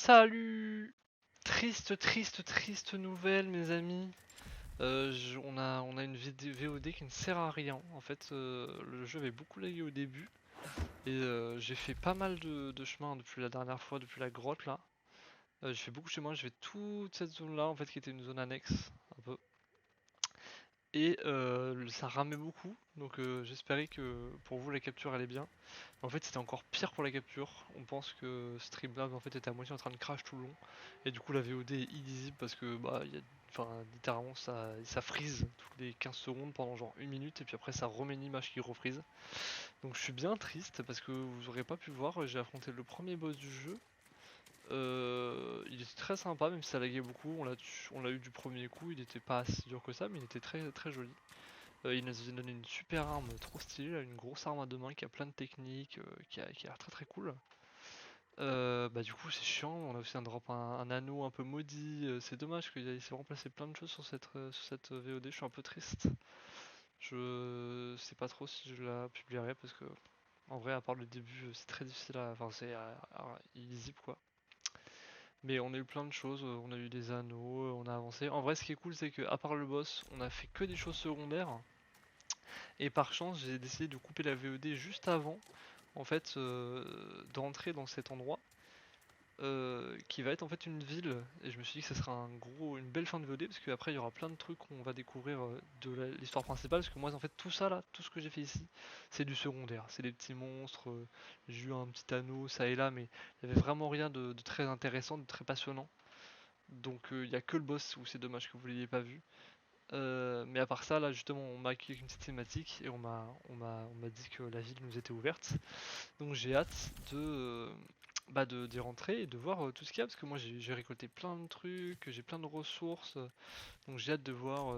Salut! Triste nouvelle mes amis. On a une VOD qui ne sert à rien. En fait, le jeu avait beaucoup lagué au début. Et j'ai fait pas mal de chemin depuis la dernière fois, depuis la grotte là. J'ai fait beaucoup de chemin, j'ai fait toute cette zone là en fait qui était une zone annexe un peu. Et ça ramait beaucoup, donc j'espérais que pour vous la capture allait bien. En fait c'était encore pire pour la capture, on pense que Streamlabs en fait était à moitié en train de crash tout le long. Et du coup la VOD est illisible parce que bah enfin littéralement ça freeze toutes les 15 secondes pendant genre une minute et puis après ça remet une image qui refreeze. Donc je suis bien triste parce que vous aurez pas pu voir, j'ai affronté le premier boss du jeu. Il était très sympa même si ça laguait beaucoup, on l'a eu du premier coup, il était pas si dur que ça mais il était très joli. Il nous a donné une super arme trop stylée, là, une grosse arme à deux mains qui a plein de techniques, qui a l'air très cool. Bah du coup c'est chiant, on a aussi un drop un anneau un peu maudit, c'est dommage qu'il ait remplacé plein de choses sur cette VOD, je suis un peu triste. Je sais pas trop si je la publierai parce que en vrai à part le début c'est très difficile enfin c'est illisible quoi. Mais on a eu plein de choses, on a eu des anneaux, on a avancé. En vrai ce qui est cool c'est que à part le boss on a fait que des choses secondaires. Et par chance, j'ai décidé de couper la VOD juste avant, en fait, d'entrer dans cet endroit, qui va être en fait une ville. Et je me suis dit que ça sera une belle fin de VOD, parce qu'après il y aura plein de trucs qu'on va découvrir de l'histoire principale. Parce que moi, en fait, tout ça là, tout ce que j'ai fait ici, c'est du secondaire. C'est des petits monstres, j'ai eu un petit anneau, ça et là, mais il y avait vraiment rien de très intéressant, de très passionnant. Donc il n'y a que le boss où c'est dommage que vous l'ayez pas vu. Mais à part ça, là justement, on m'a accueilli avec une petite thématique et on m'a dit que la ville nous était ouverte. Donc j'ai hâte d'y rentrer et de voir tout ce qu'il y a parce que moi j'ai récolté plein de trucs, j'ai plein de ressources. Donc j'ai hâte de voir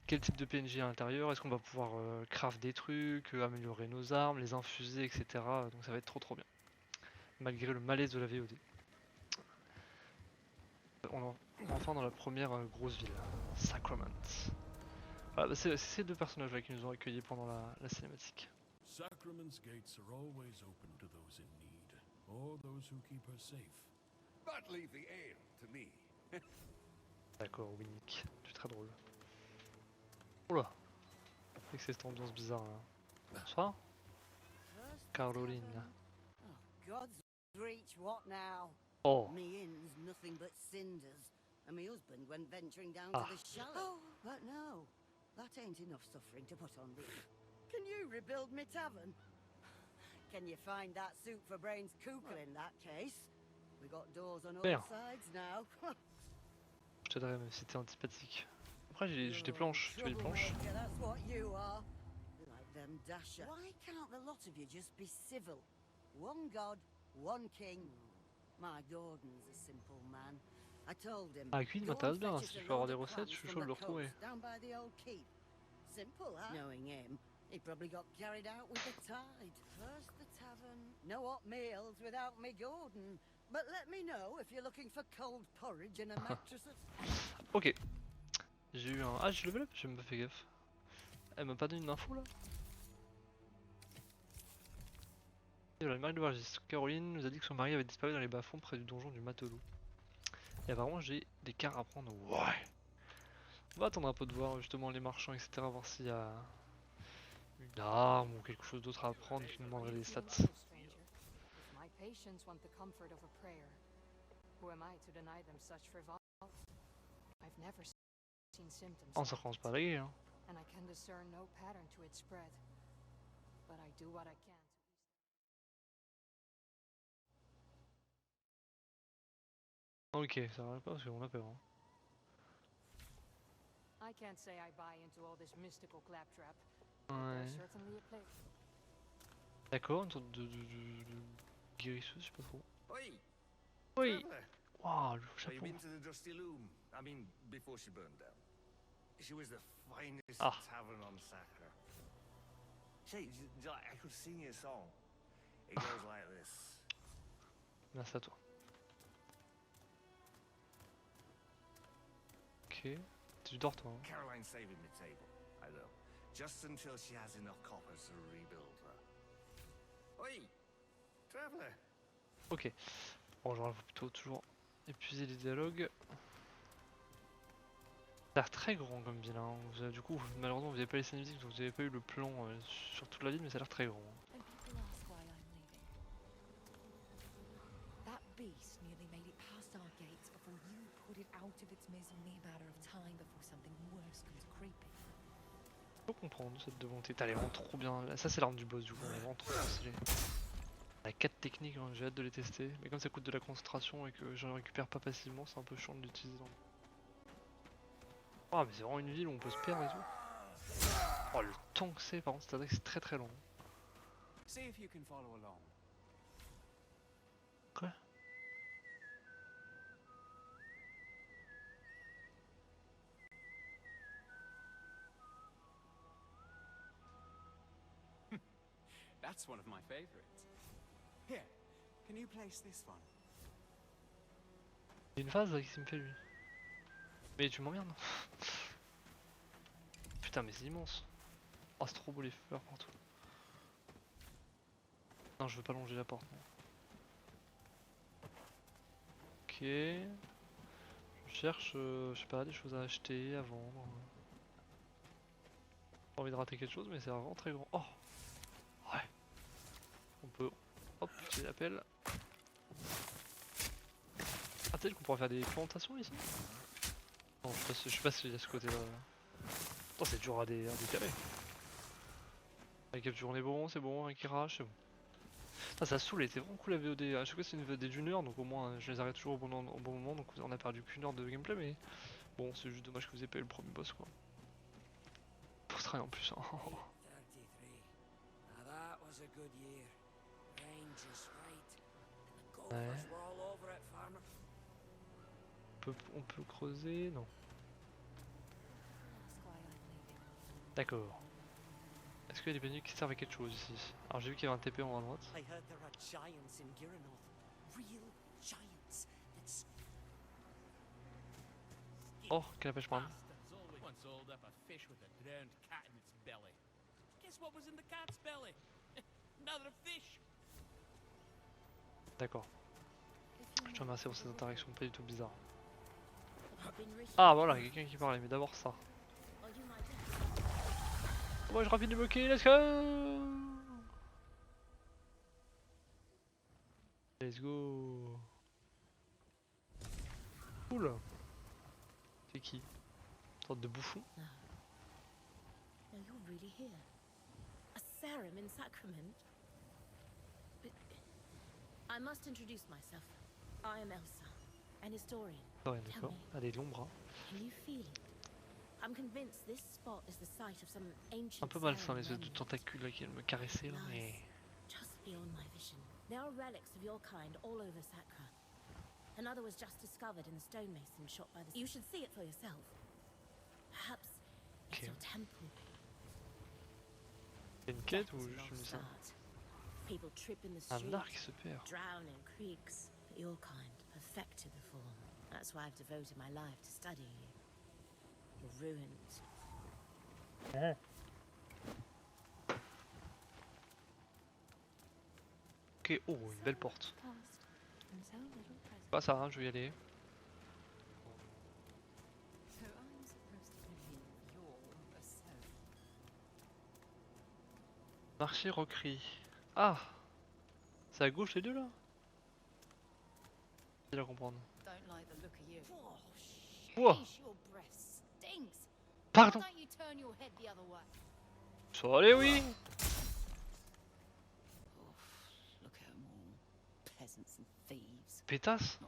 quel type de PNJ à l'intérieur. Est-ce qu'on va pouvoir craft des trucs, améliorer nos armes, les infuser, etc. Donc ça va être trop bien. Malgré le malaise de la VOD. On est enfin dans la première grosse ville, Sacrament. Voilà, bah, c'est ces deux personnages là qui nous ont accueillis pendant la cinématique. Sacrament's gates are always open to those in need, or those who keep her safe. But leave the ale to me. D'accord, Winnick, tu es très drôle. Oula, c'est que c'est cette ambiance bizarre là. Bonsoir, Caroline. Oh, God's reach, what now? Oh, Me inn's nothing but cinders, and my husband went venturing down Ah. to the chalet. Oh, but no, that ain't enough suffering to put on me. Can you rebuild me tavern? Can you find that soup for brains kukul in that case? We got doors on all Merde. sides now. Je t'aiderai même si t'es antipathique. Après j'ai des planches, tu veux des planches? Troublemaker, that's what you are. Like them dasher. Why can't the lot of you just be civil? One god, one king. My Gordon's a simple man. I told him. Ah, cuisine "Go m'intéresse and bien, fetch us si a je peux avoir load des of recettes, je clams suis from chaud de the le retrouver. coast Down by the old keep. Simple, huh? Knowing him, he probably got carried out with the tide. First the tavern. No hot meals without me Gordon. But let me know if you're looking for cold porridge and a mattress at... Ok, j'ai eu un... Ah, j'ai level up, j'ai même pas fait gaffe. Elle m'a pas donné une info là? Et voilà, le mari de Vargis, Caroline nous a dit que son mari avait disparu dans les bas-fonds près du donjon du matelot. Et apparemment j'ai des cartes à prendre, ouais. On va attendre un peu de voir justement les marchands, etc. Voir s'il y a une arme ou quelque chose d'autre à apprendre qui nous demanderait des stats. Oh, ça commence pas à laguer, hein. Ok, ça va pas parce qu'on a peur. Hein. I can't say I buy into all this mystical claptrap. Ouais. There's certainly a place. D'accord, une sorte de guérisseuse, je sais pas trop. Oi! Oui. Traveller, Waouh, le have you chapeau. been to the Dusty Loom? I mean, before she burned down. She was the finest Ah. tavern on Sacra. Say, I could sing you a song. It goes like this. Merci à toi. Ok. Tu dors toi. Hein. Caroline's saving the table, I know. Just until she has enough coppers to rebuild her. Oi! Traveller! Ok. Bon, j'aurais plutôt toujours épuiser les dialogues. Ça a l'air très grand comme ville, hein. Du coup, malheureusement, vous n'avez pas les scènes musiques, donc vous n'avez pas eu le plan sur toute la ville, mais ça a l'air très grand. And people ask why I'm leaving. That beast nearly made it past our gates before you put it out of its misery, a matter of time before something worse comes creeping. Faut comprendre cette de volonté. T'as les vraiment trop bien. Ça, c'est l'arme du boss, du coup, elle est vraiment trop stylée. On a 4 techniques, hein, j'ai hâte de les tester. Mais comme ça coûte de la concentration et que je ne récupère pas facilement, c'est un peu chiant de l'utiliser. Ah, mais c'est vraiment une ville où on peut se perdre et tout. Oh, le temps que c'est, par contre, c'est très très long. See if you can follow along. Quoi? That's one of my favorites. Here, can you place this one? Il y a une phase qui me fait lui. Mais tu m'emmerdes. Putain, mais c'est immense. Oh, c'est trop beau les fleurs partout. Non, je veux pas longer la porte. Non. Ok. Je cherche, je sais pas, des choses à acheter, à vendre. J'ai envie de rater quelque chose, mais c'est vraiment très grand. Oh! Ouais. On peut. Hop, utiliser la pelle. Ah, peut-être qu'on pourrait faire des plantations ici? Non, je sais pas si il y a ce côté-là. Oh, c'est dur à décaler. Avec capture, on est bon, c'est bon, un Kirage, c'est bon. Ah, ça saoule, c'est vraiment cool la VOD. À chaque fois, c'est une VOD d'une heure, donc au moins je les arrête toujours au bon moment. Donc on a perdu qu'une heure de gameplay, mais bon, c'est juste dommage que vous ayez pas eu le premier boss quoi. Pour se travailler en plus. Hein. 33. Now that was a good year. Rain just right. And the gophers were all over it, farmer. On peut creuser? Non. Ask why I'm leaving. D'accord. Est-ce qu'il y a des menus qui servent à quelque chose ici? Alors j'ai vu qu'il y avait un TP en haut à droite. I heard there are giants in Giranoth. Real giants. That's Oh, quelle la pêche man. Once hauled up a fish with a drowned cat in its belly. Guess what was in the cat's belly? Another fish. D'accord. If Je te you remercie pour ces know interactions pas du tout bizarres. what I've been written Ah voilà, quelqu'un qui parlait, mais d'abord ça. or you might have. Moi je rapide du moquer, let's go! Let's go! Cool! C'est qui? Une sorte de bouffon? No, you're really here. A serum in Sacrament? But I must introduce myself. I am Elsa, an historian. Ouais, d'accord. Allez, de l'ombre. Hein. Can you feel it? I'm convinced this spot is the site of some ancient Un peu malsain serum les espèces de remnant. tentacules là qui viennent me caresser là, mais. Just beyond my vision. There are relics of your kind all over Sacra. Another was just discovered in the stonemason shot by the... You should see it for yourself. Perhaps it's Okay. your temple. C'est une quête Death ou was a juste lost une mission? art. People trip in the Un street, arc qui se perd. drown in creeks, but your kind perfected the form. That's why I've devoted my life to studying you. Your ruins. Ok, oh, une belle porte. Past and so little present. Pas ça, hein, je vais y aller. So I'm supposed to believe you're a servant. Marché Roquerie. Ah! C'est à gauche les deux là? C'est à comprendre. Don't like the look of you. Whoa. Sheesh, your breast stinks. Pardon! Why don't you turn your head the other way? So, allez, oui! Look at them all. Peasants and thieves. Pétasse!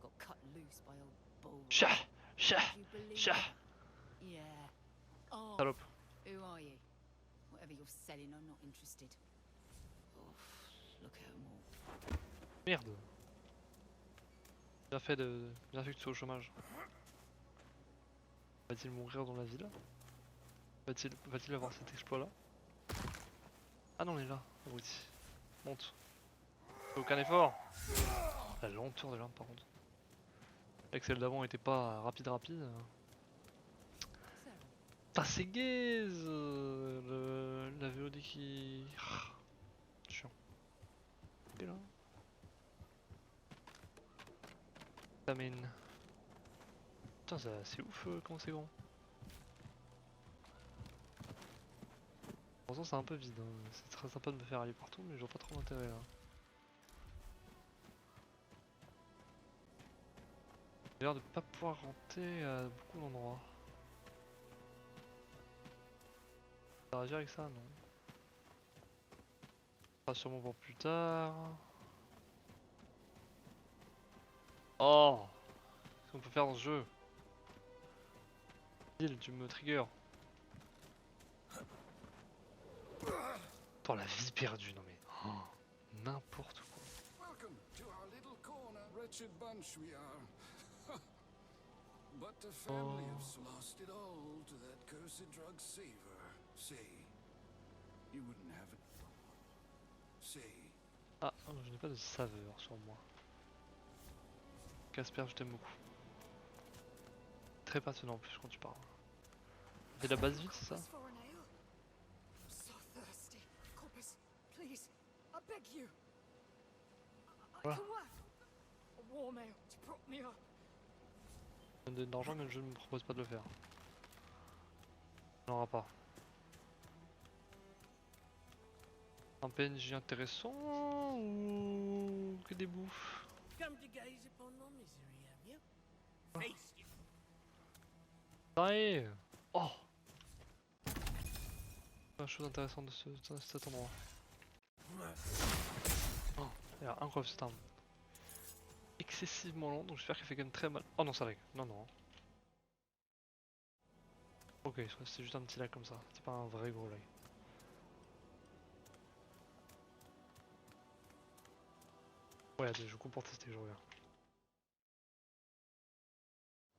Got cut loose by old bull. Chat! Chat! Do you believe Chat! that? Yeah. Oh, Salope. who are you? Whatever you're selling, I'm not interested. Look at them all. Merde! Bien fait que tu sois au chômage. Va-t-il mourir dans la ville? Va-t-il avoir cet exploit là? Ah non, il est là, abruti. Monte. Aucun effort. La lenteur de l'arme par contre. Avec celle d'avant était pas rapide. Ah c'est gaze la VOD qui... Chiant. Et là Stamine. Putain, c'est ouf comment c'est grand. Pour l'instant c'est un peu vide, hein. C'est très sympa de me faire aller partout mais je vois pas trop l'intérêt là. J'ai l'air de pas pouvoir rentrer à beaucoup d'endroits. Interagir avec ça, non. Ça sera sûrement pour plus tard. Oh, qu'est-ce qu'on peut faire dans ce jeu? Bill, tu me trigger. Attends, la vie perdue, non mais... Oh, n'importe quoi. Welcome to our little corner. Wretched bunch we are. But the family has lost it all to that cursed drug saver. Say, you wouldn't have it. Say. Ah, je n'ai pas de saveur sur moi. Casper, je t'aime beaucoup. Très passionnant en plus quand tu parles. C'est la base vide, c'est ça? Voilà. Je me donne de l'argent mais je ne me propose pas de le faire. On n'aura pas. Un PNJ intéressant ou que des bouffes? Come to gaze upon my misery, have you? Face you. Ça y est. Oh, une chose intéressante de cet endroit. Oh, il y a un cobblestone. Excessivement lent, donc j'espère qu'elle fait quand même très mal. Oh non, ça lag. Non, non. Ok, je crois que c'est juste un petit lag comme ça. C'est pas un vrai gros lag. Ouais, attendez, je coupe pour tester, je reviens.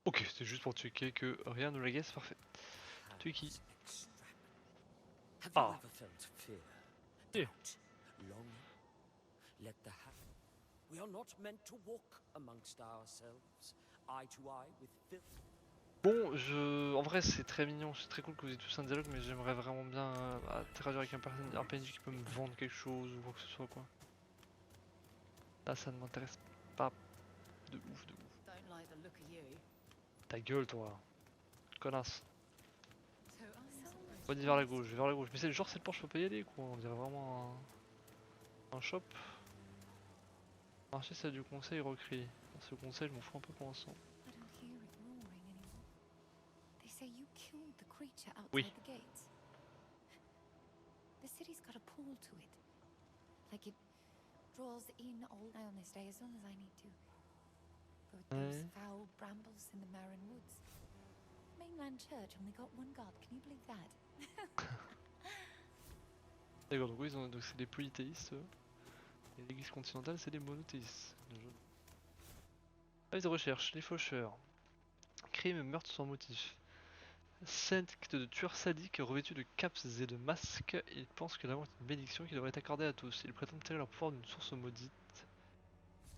Ok, c'était juste pour checker que rien ne laguait, c'est parfait. Tu es qui? Ah. Yeah. We are not meant to walk amongst ourselves, eye to eye with filth. Bon, en vrai c'est très mignon, c'est très cool que vous ayez tous un dialogue, mais j'aimerais vraiment bien interagir avec un PNJ qui peut me vendre quelque chose ou quoi que ce soit quoi. Là ça ne m'intéresse pas de ouf, de ouf. Don't like the look of you. Ta gueule toi, connasse. On va vers la gauche, vers la gauche. Mais c'est genre c'est le port, je peux pas y aller quoi, on dirait vraiment un shop. Marché c'est du conseil recrit. Ce conseil je m'en fous un peu pour l'instant. Oui. The city's got a pull to it. Like it draws in all. I only stay as long as I need to. But those foul brambles in the Marin Woods. Mainland Church only got one god. Can you believe that? D'accord, donc oui, donc c'est des polythéistes. Et l'église continentale, c'est des monothéistes. Avis de recherche, les faucheurs. Crime et meurtre sans motif. Secte de tueurs sadiques revêtus de capes et de masques, ils pensent que l'amour est une bénédiction qui devrait être accordée à tous. Ils prétendent tirer leur pouvoir d'une source maudite.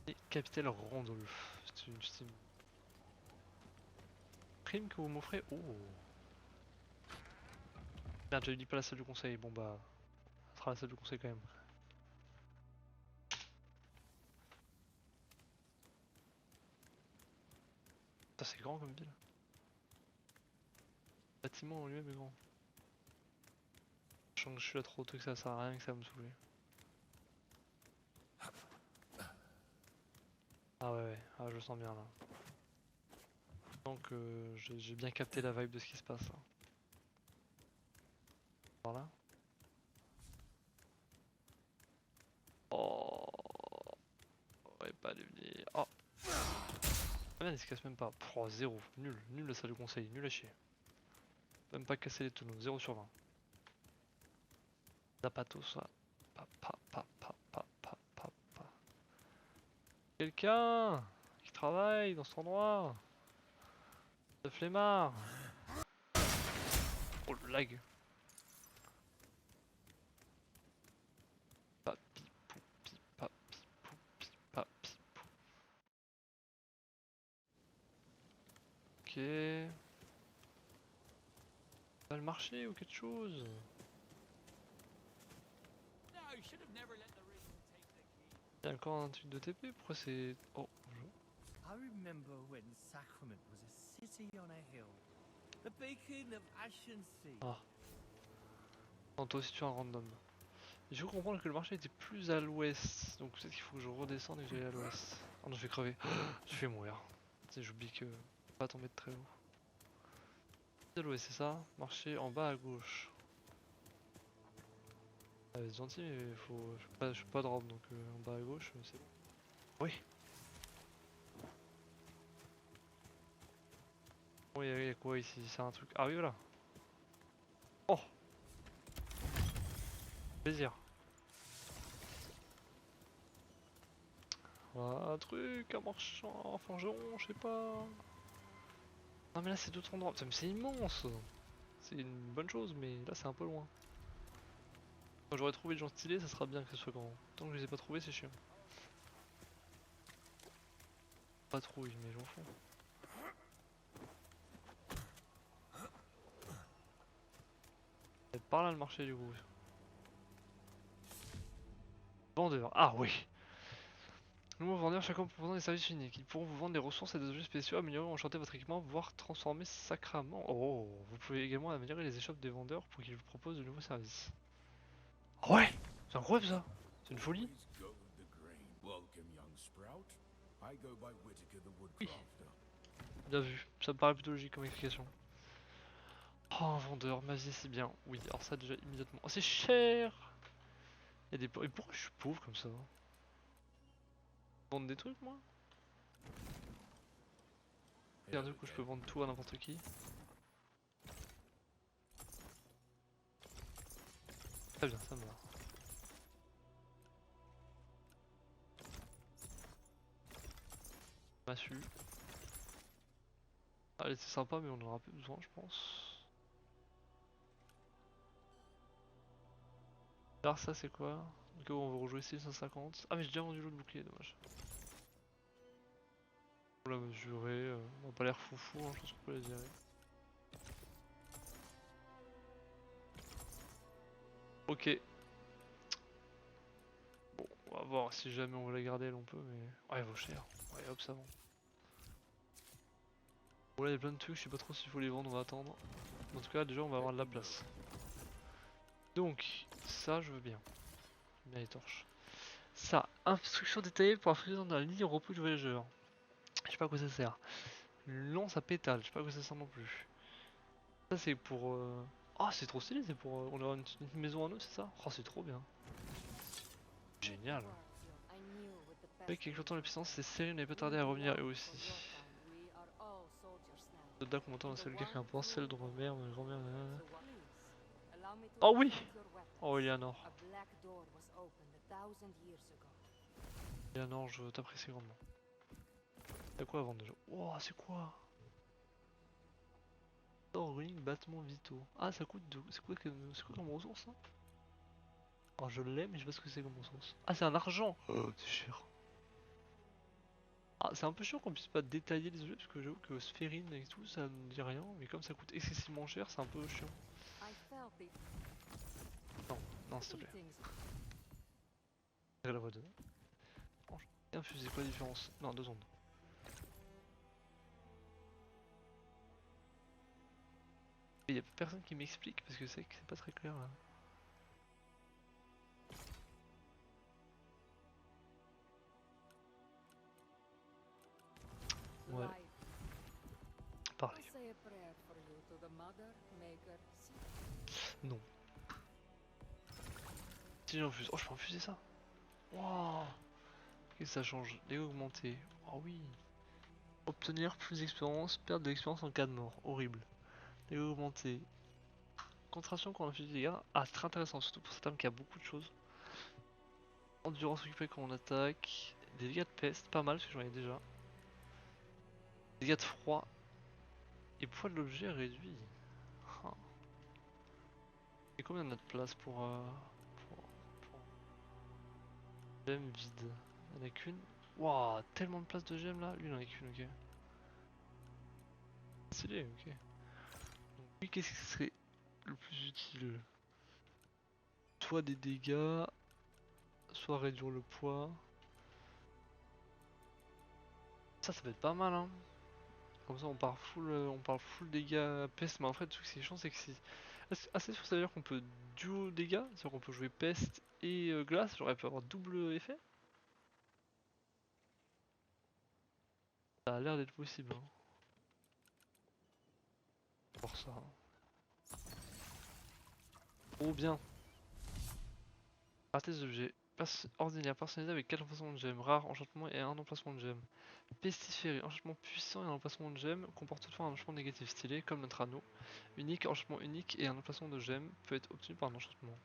Et capitaine Randolph. C'est une stime. Crime que vous m'offrez. Oh. Merde, j'avais dit pas la salle du conseil. Bon bah, ça sera la salle du conseil quand même. Putain, c'est grand comme ville. Le bâtiment en lui-même est grand. Je sens que je suis là trop tôt que ça sert à rien que ça va me saouler. Ah ouais, ah, je le sens bien là. Donc j'ai bien capté la vibe de ce qui se passe là. Voilà. Oh, ouais, pas de venir. Oh. Ah merde, il se casse même pas. Oh, 0, nul, nul la salle de conseil, nul à chier. Même pas casser les tonneaux, 0 sur 20. Zapatos là. Quelqu'un qui travaille dans cet endroit. De flemmard. Oh le lag. Papi poupi, papi poupi, papi poupi. Ok. Va le marché ou quelque chose. Il y a encore un truc de TP, pourquoi c'est... Oh, bonjour. I remember when Sacrament was a city on a hill, the beacon of Ashen Sea. Ah. Non, toi aussi tu es un random. Il faut comprendre que le marché était plus à l'ouest, donc peut-être qu'il faut que je redescende et que j'aille à l'ouest. Oh non, je vais crever. Je vais mourir. Tu sais, j'oublie que je peux pas tomber de très haut. À l'ouest, c'est ça? Marché en bas à gauche. Ah, c'est gentil, mais faut. Je suis pas drop, donc en bas à gauche, c'est bon. Oui. Bon, il y a quoi ici? C'est un truc. Ah oui, voilà. Oh! Plaisir. Voilà, un truc, un marchand, un forgeron, je sais pas. Non mais là c'est d'autres endroits, putain mais c'est immense. C'est une bonne chose mais là c'est un peu loin. Quand j'aurais trouvé des gens stylés ça sera bien que ce soit grand. Tant que je les ai pas trouvés c'est chiant. Pas trouille mais j'en fous. C'est par là le marché du coup. Vendeur, ah oui. Nouveau vendeur, chacun proposant des services uniques. Ils pourront vous vendre des ressources et des objets spéciaux, améliorer ou enchanter votre équipement, voire transformer sacrament. Oh, vous pouvez également améliorer les échoppes des vendeurs pour qu'ils vous proposent de nouveaux services. Oh ouais, c'est incroyable ça. C'est une folie. Oui. Bien vu, ça me paraît plutôt logique comme explication. Oh, un vendeur, ma vie c'est bien. Oui, alors ça déjà immédiatement. Oh, c'est cher. Il y a des... Et pourquoi je suis pauvre comme ça? Vendre des trucs moi? Et un truc où je peux vendre tout à n'importe qui. Très bien, ça me va. Massue. Allez, c'est sympa, mais on en aura plus besoin, je pense. Alors, ça, c'est quoi? Ok, on va rejouer 650. Ah, mais j'ai déjà vendu l'autre bouclier, dommage. On l'a mesuré, on a pas l'air foufou, hein, je pense qu'on peut les gérer. Ok. Bon, on va voir si jamais on veut la garder, elle on peut, mais. Ouais, elle vaut cher. Ouais, hop, ça vend. Bon, là, il y a plein de trucs, je sais pas trop s'il faut les vendre, on va attendre. En tout cas, déjà, on va avoir de la place. Donc, ça, je veux bien. J'aime bien les torches. Ça, instruction détaillée pour la frisson de la ligne au repos du voyageur. Je sais pas à quoi ça sert. Une lance à pétales, je sais pas à quoi ça sert non plus. Ça, c'est pour. Oh, c'est trop stylé, c'est pour. On aura une maison à nous, c'est ça? Oh, c'est trop bien. Génial. Avec quelques temps de puissance, ces séries n'avaient pas tardé à revenir eux aussi. Soldats combattant la seule guerre qu'importe, celle de ma mère, ma grand-mère. Oh oui! Oh, Eleanor. Eleanor, je t'apprécie grandement. Y'a quoi à vendre déjà? Oh, c'est quoi? Ruine, battements vitaux. Ah, ça coûte de... C'est quoi comme ressource ça? Alors je l'ai, mais je sais pas ce que c'est comme ressource. Ah, c'est un argent! Oh, c'est cher. Ah, c'est un peu chiant qu'on puisse pas détailler les objets parce que j'avoue que sphérine et tout ça ne dit rien, mais comme ça coûte excessivement cher, c'est un peu chiant. Non, non, s'il te plaît. La voix de. Infusé, quoi la différence? Non, 2 secondes. Il y a personne qui m'explique parce que c'est pas très clair là. Ouais. Parlez. Non. Si j'infuse. Oh, je peux infuser ça. Wow. Qu'est-ce que ça change? Dégâts augmentés. Oh oui. Obtenir plus d'expérience, perdre de l'expérience en cas de mort. Horrible. Dégâts augmentés. Concentration quand on infuse des dégâts. Ah, c'est très intéressant, surtout pour cette arme qui a beaucoup de choses. Endurance récupérée quand on attaque. Des dégâts de peste, pas mal parce que j'en ai déjà. Dégâts de froid. Et poids de l'objet réduit. Ah. Et combien on a de place pour gemme vide? Il n'y en a qu'une. Waouh, tellement de place de gemme là. Lui il en a qu'une, ok. Stylé, ok. Donc lui, qu'est-ce qui serait le plus utile? Soit des dégâts, soit réduire le poids. Ça peut être pas mal hein. Comme ça on part full dégâts peste, mais en fait le truc c'est chiant c'est que si. Assez sûr, ça veut dire qu'on peut duo dégâts, c'est-à-dire qu'on peut jouer peste et glace, j'aurais pu avoir double effet. Ça a l'air d'être possible. Hein. Pour ça. Hein. Oh bien. Rater des objets. Ordinaire, personnalisé avec 4 emplacements de gemmes, rare, enchantement et un emplacement de gemmes. Pestiféré, enchantement puissant et un emplacement de gemmes, comporte toutefois un enchantement négatif stylé, comme notre anneau. Unique, enchantement unique et un emplacement de gemmes peut être obtenu par un enchantement.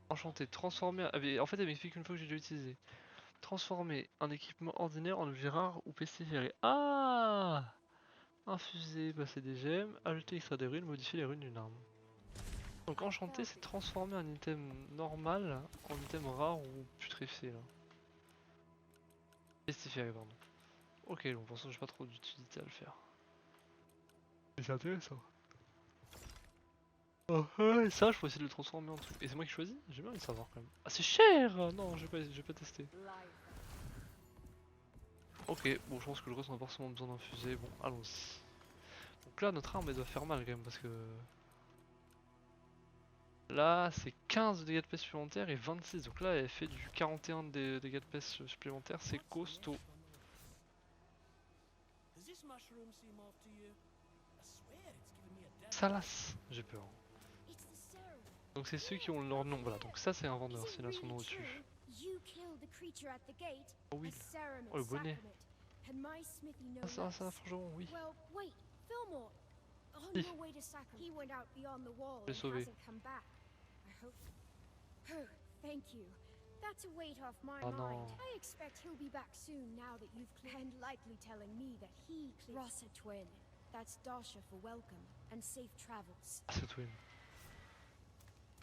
Enchanté, transformé. En fait, elle m'explique une fois que j'ai déjà utilisé. Transformer un équipement ordinaire en objet rare ou pestiféré. Ah! Infuser, passer des gemmes, ajouter, extraire des runes, modifier les runes d'une arme. Donc enchanté, c'est transformer un item normal en item rare ou putréfié là. Pestiféré, pardon. Ok, bon, pour ça j'ai pas trop d'utilité à le faire. Mais c'est intéressant. Oh, ouais, ça, je peux essayer de le transformer en truc. Et c'est moi qui choisis? J'ai bien envie de savoir quand même. Ah, c'est cher! Non, je vais pas tester. Ok, bon, je pense que le reste on a pas forcément besoin d'infuser. Bon, allons-y. Donc là, notre arme elle doit faire mal quand même parce que. Là, c'est 15 de dégâts de peste supplémentaires et 26. Donc là, elle fait du 41 de dégâts de peste supplémentaires. C'est costaud. Salas, j'ai peur. Donc c'est ceux qui ont leur nom. Voilà, donc ça c'est un vendeur. C'est là son nom au-dessus. Oh oui. Oh le bonnet. Ah ça, forgeron, oui. Si. Je l'ai sauvé. That's a weight off my mind. I expect he'll be back soon now that you've and likely telling me that he Rossa Twin. That's Dasha for welcome and safe travels. Ah, c'est Twin.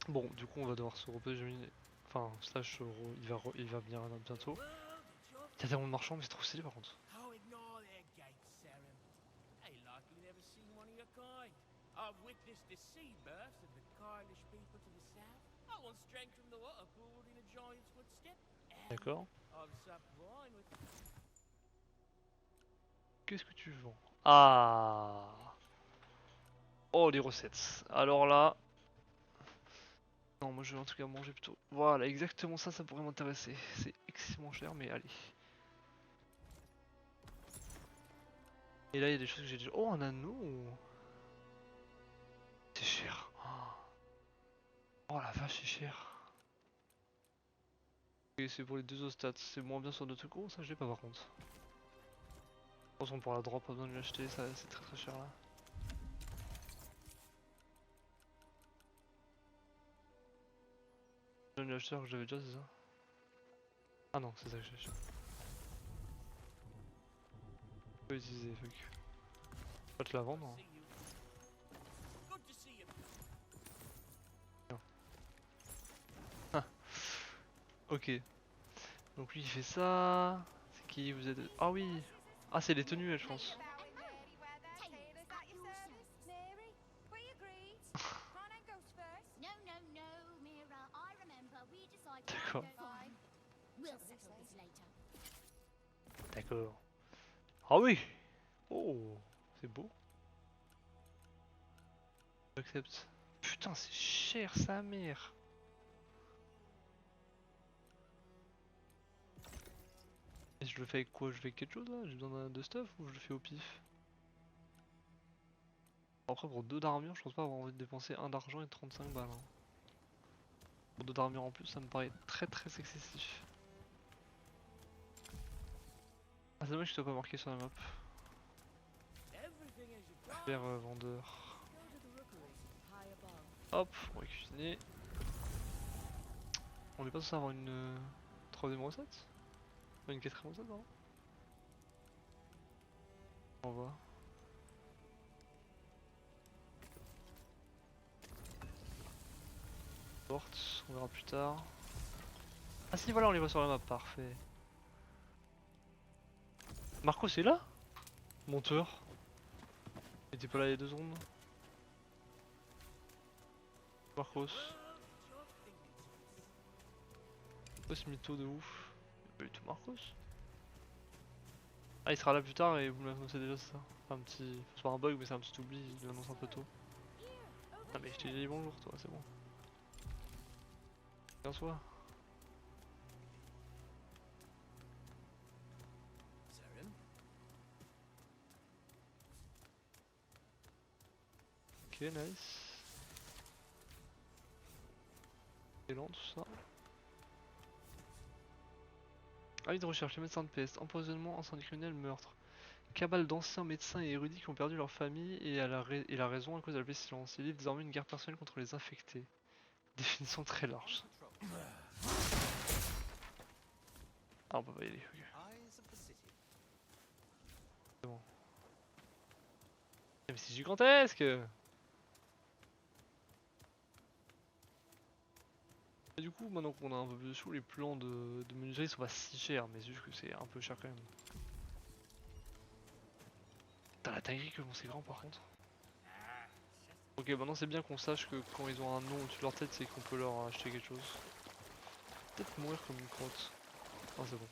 Bon, du coup, on va devoir se reposer, j'imagine. Enfin, slash, il va venir bientôt. Il y a tellement de marchands, mais c'est trop stylé par contre. I've witnessed the sea births of the Kyllish people to the south. I once drank from the water pool in a giant's footstep. D'accord. I've supped wine with. Qu'est-ce que tu vends? Ah! Oh, les recettes. Alors là. Non, moi je veux un truc à manger plutôt. Voilà, exactement ça, ça pourrait m'intéresser. C'est excessivement cher, mais allez. Et là, il y a des choses que j'ai déjà. Oh, un anneau! C'est cher. Oh la vache, c'est cher. Ok, c'est pour les deux stats, c'est moins bien sur d'autres trucs. Oh, ça je l'ai pas par contre. De toute façon, pour la drop, pas besoin de l'acheter, ça c'est très cher là. Je viens de l'acheter alors que j'avais déjà, c'est ça? Ah non, c'est ça que j'ai acheté. Je peux utiliser, fuck. Je vais te la vendre. Hein. Ah. Ok. Donc lui il fait ça. C'est qui vous êtes? Ah oui. Ah c'est les tenues elle je pense. D'accord. D'accord. Ah oui. Oh, c'est beau. J'accepte. Putain c'est cher sa mère. Et je le fais avec quoi? Je fais quelque chose là? J'ai besoin de stuff ou je le fais au pif? Après pour 2 d'armure je pense pas avoir envie de dépenser 1 d'argent et 35 balles. Hein. Pour 2 d'armure en plus ça me paraît très excessif. Ah c'est dommage que je sois pas marqué sur la map. Faire vendeur. Hop, on va cuisiner. On est pas censé avoir une 3ème recette? Une 4ème recette pardon? On va. Porte, on verra plus tard. Ah si voilà on les voit sur la map, parfait. Marcos est là? Monteur. Il était pas là il y a 2 secondes. Marcos. Oh ce mytho de ouf. Il y a pas du tout Marcos. Ah, il sera là plus tard et vous me l'annoncez déjà, c'est ça? Un petit. C'est pas un bug, mais c'est un petit oubli, il l'annonce un peu tôt. Ah, mais je t'ai dit bonjour, toi, c'est bon. Bien soit. Saren? Ok, nice. Excellent tout ça. Avis de recherche, les médecins de peste, empoisonnement, incendie criminel, meurtre. Cabale d'anciens médecins et érudits qui ont perdu leur famille et la raison à cause de la pestilence. Il livre désormais une guerre personnelle contre les infectés. Définition très large. Ah, on peut pas y aller, ok. C'est bon. Mais c'est gigantesque! Et du coup, maintenant qu'on a un peu plus de sous, les plans de menuiserie sont pas si chers, mais c'est juste que c'est un peu cher quand même. Putain, la taillerie que c'est grand par contre. Ok, maintenant c'est bien qu'on sache que quand ils ont un nom au-dessus de leur tête, c'est qu'on peut leur acheter quelque chose. Peut-être mourir comme une crotte. Ah, c'est bon.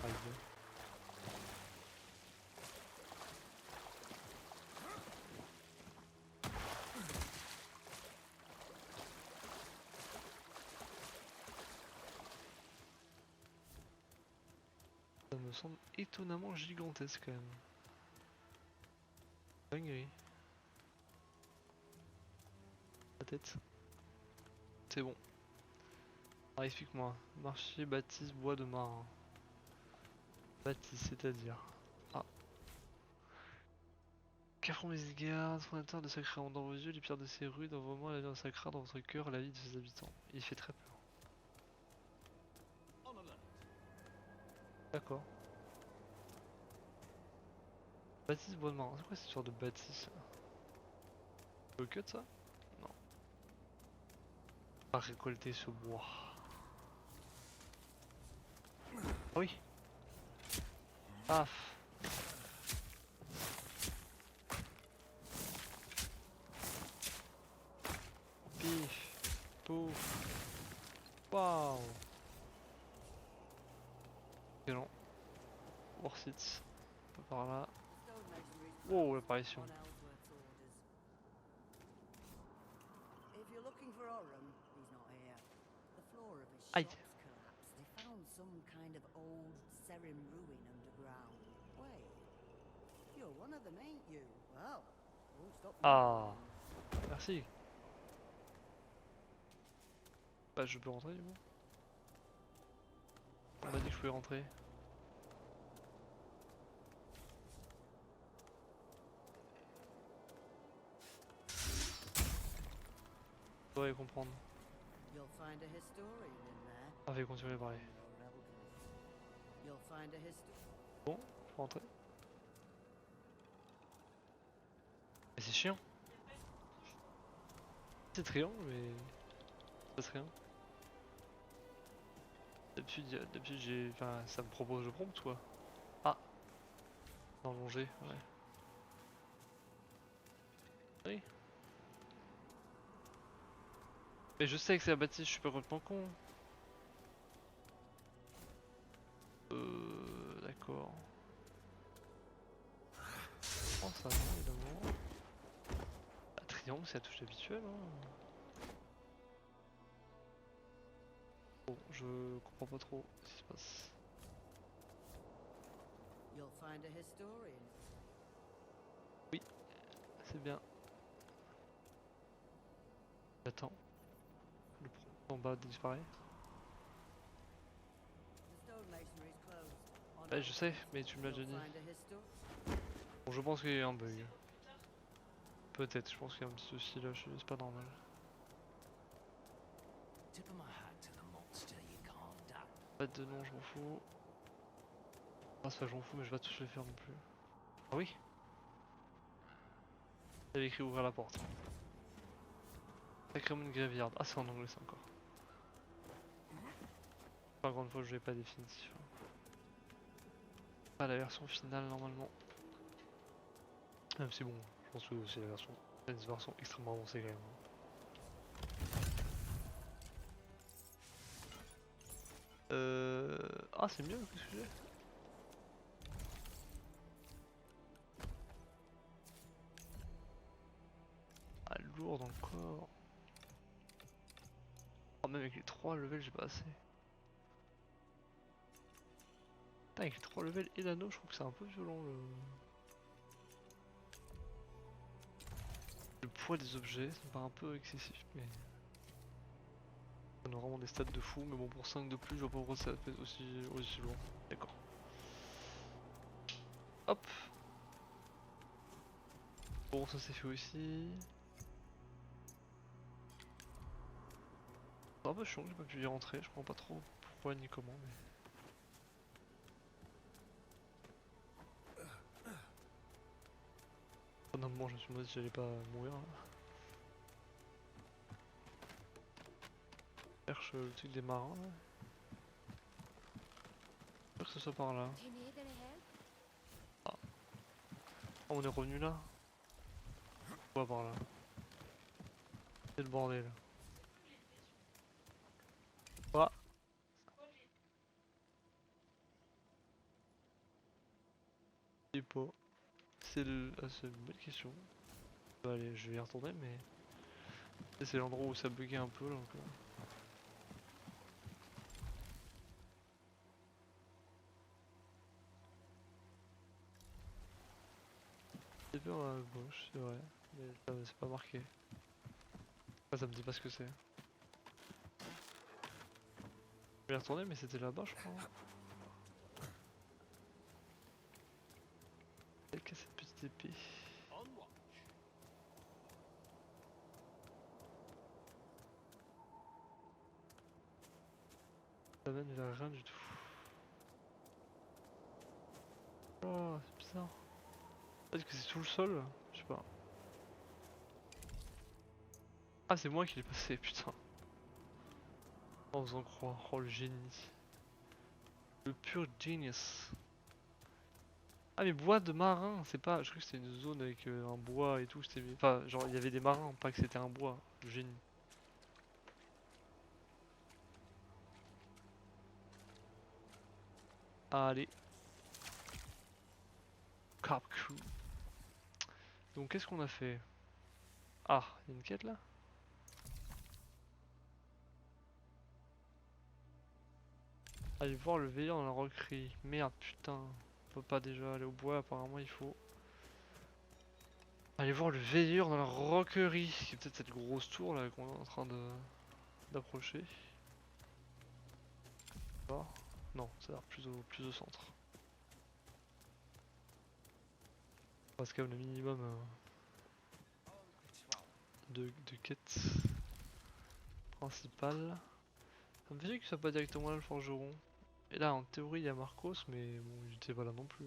Arrivé. Ça me semble étonnamment gigantesque quand même. Dinguerie. La tête. C'est bon. Ah, explique-moi. Marché, bâtisse, bois de marin. Bâtisse, c'est-à-dire. Ah. Cafron Mézigarde, fondateur de Sacré dans vos yeux, les pierres de ses rues, dans vos mains, la vie de Sacré dans votre cœur, la vie de ses habitants. Il fait très peur. D'accord. Bâtisse, bois de marin. C'est quoi cette histoire de bâtisse? Le cut ça? Non. Pas récolter ce bois. Ah oui. Paf. Pif. Pouf. Waouh. Excellent. Worth par là. Wow, l'apparition. If you're looking for Orem, he's not here. The floor of his Aïe. shop's collapsed. They found some kind of old Serim ruin underground. Wait, you're one of them, ain't you? Well, won't stop me. Ah. Merci. Bah je peux rentrer du coup. On m'a dit que je pouvais rentrer. Je dois comprendre. You'll find a historian in there. Ah, je vais continuer à parler. You'll find a historian. Bon, je peux rentrer. Mais c'est chiant. C'est triangle mais ça passe rien. D'habitude j'ai. Enfin ça me propose le prompt quoi. Ah. Allongé, ouais. Oui. Mais je sais que c'est la bâtisse, je suis pas complètement con. D'accord. Oh ça non évidemment. Bah, triangle c'est la touche habituelle hein. Bon, je comprends pas trop ce qui se passe. You'll find a historian. Oui, c'est bien. J'attends. Le prompt en bas disparaît. The stonemasonry's closed. Bah, je sais, mais tu me l'as déjà dit. Find a historian. Bon, je pense qu'il y a un bug. Peut-être, je pense qu'il y a un petit souci là, c'est pas normal. Tip of my hat to the monster you carved up. Pas de nom, je m'en fous. Ah, c'est pas je m'en fous, mais je vais pas tous les faire non plus. Ah oui. Il avait écrit ouvrir la porte. Sacrement une graveyard. Ah, c'est en anglais ça encore. Pas grande fois, je vais pas définitif. Pas la version finale normalement. Même si bon, je pense que c'est la version. C'est une version extrêmement avancée quand même. Ah, c'est mieux que ce que j'ai. Ah, lourd dans le corps. Oh, même avec les 3 levels, j'ai pas assez. Putain, avec les 3 levels et l'anneau, je trouve que c'est un peu violent le poids des objets. Ça me paraît un peu excessif, mais. On a vraiment des stats de fou, mais bon, pour 5 de plus, je vois pas pourquoi ça peut être aussi lourd. D'accord. Hop. Bon, ça c'est fait aussi. C'est un peu chiant que j'ai pas pu y rentrer, je comprends pas trop pourquoi ni comment, mais. Pendant un moment, je me suis demandé si j'allais pas mourir là. Je cherche le truc des marins là. J'espère que ce soit par là. Ah. Oh, on est revenu là. On va par là. C'est le bordel. Ah. Je sais pas. C'est une bonne question. Bah, allez, je vais y retourner, mais c'est l'endroit où ça buguait un peu là encore. C'est bien à gauche, c'est vrai, mais c'est pas marqué. Enfin, ça me dit pas ce que c'est. Je vais y retourner, mais c'était là-bas, je crois. Quelle que cette petite épée. Ça mène vers rien du tout. Oh, c'est bizarre. Peut-être que c'est sous le sol, je sais pas. Ah, c'est moi qui l'ai passé, putain. En faisant croire, oh le génie. Le pur genius. Ah, mais bois de marin, c'est pas. Je crois que c'était une zone avec un bois et tout. Enfin, genre il y avait des marins, pas que c'était un bois. Le génie. Allez. Carp Crew. Donc qu'est-ce qu'on a fait? Ah, il y a une quête là? Allez voir le veilleur dans la roquerie. Merde, putain. On peut pas déjà aller au bois, apparemment il faut. Allez voir le veilleur dans la roquerie. Qui est peut-être cette grosse tour là qu'on est en train d'approcher. Non, ça a l'air plus au centre. Parce qu'il y a le minimum de quêtes principales. Ça me fait chier que ce soit pas directement là le forgeron. Et là en théorie il y a Marcos, mais bon il était pas là non plus.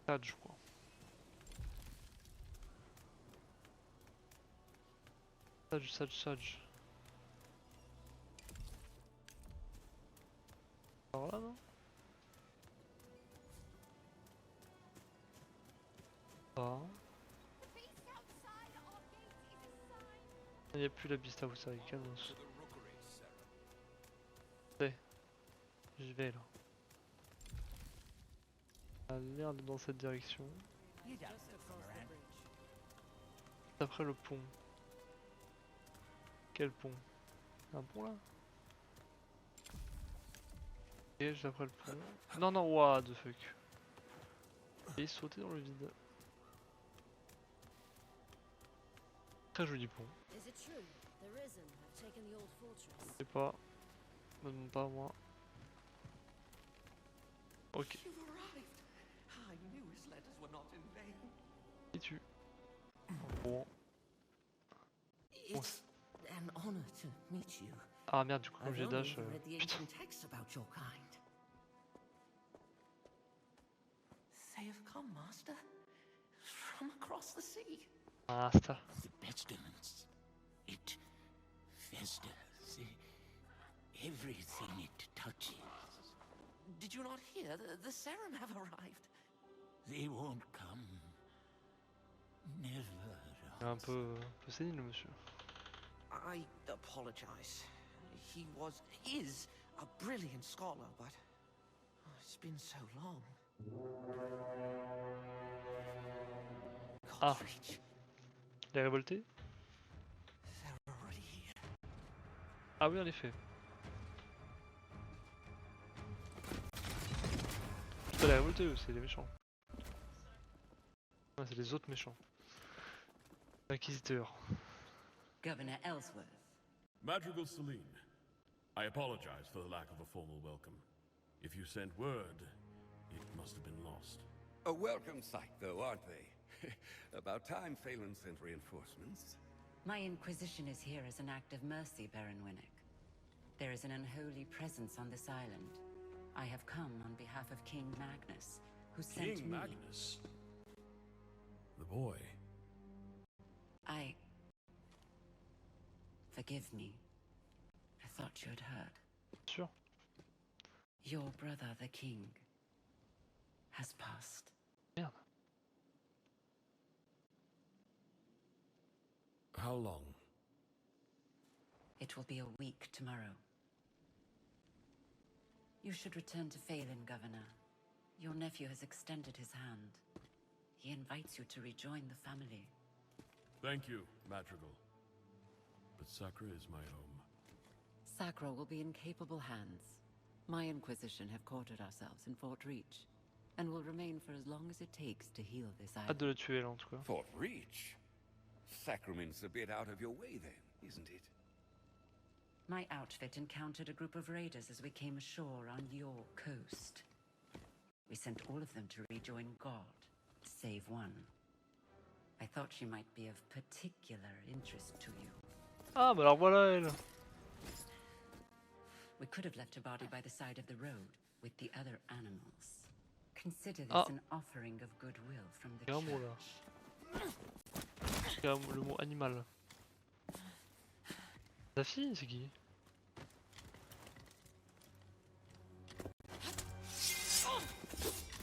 Tad, je crois. Sage. Par là non? Ah. Il n'y a plus la pista, vous savez, calmos. J'y vais là. Ça a l'air d'être dans cette direction. Après le pont. Quel pont? Un pont là? Et juste après le pont. Non, what the fuck. Et sauter dans le vide. Très joli pont. Je sais pas. Me demande pas moi. Ok. Et tu. Bon. It's an honor to meet you. Ah merde, du coup comme j'ai dash. Putain. They have come, master, from across the sea. Master. The pestilence. It festers. Everything it touches. Did you not hear? The Serum have arrived. They won't come. Never. Il est un peu sénile le monsieur. I apologize. he is a brilliant scholar, but it's been so long. Ah, il est révolté? They're already here. Ah oui, en effet. Putain, il est révolté, c'est les méchants. Ah, c'est les autres méchants. Inquisiteur. Governor Ellsworth. Madrigal Celine, I apologize for the lack of a formal welcome. If you sent word, it must have been lost. A welcome sight, though, aren't they? About time Phelan sent reinforcements. My inquisition is here as an act of mercy, Baron Winnick. There is an unholy presence on this island. I have come on behalf of King Magnus, who sent me... King Magnus? The boy. Forgive me. I thought you had heard. Sure. Your brother, the king, has passed. Merde. How long? It will be a week tomorrow. You should return to Phelan, Governor. Your nephew has extended his hand. He invites you to rejoin the family. Thank you, Madrigal. But Sacra is my home. Sacra will be in capable hands. My Inquisition have quartered ourselves in Fort Reach, and will remain for as long as it takes to heal this Hâte island. de le tuer là en tout cas. Fort Reach? Sacrament's a bit out of your way then, isn't it? My outfit encountered a group of raiders as we came ashore on your coast. We sent all of them to rejoin God, save one. I thought she might be of particular interest to you. Ah bah alors voilà elle. We could have left her body by the side of the road with the other animals. Consider this Ah. an offering of goodwill from the Il y a un mot church. là. Il y a le mot animal. Ta fille, c'est qui?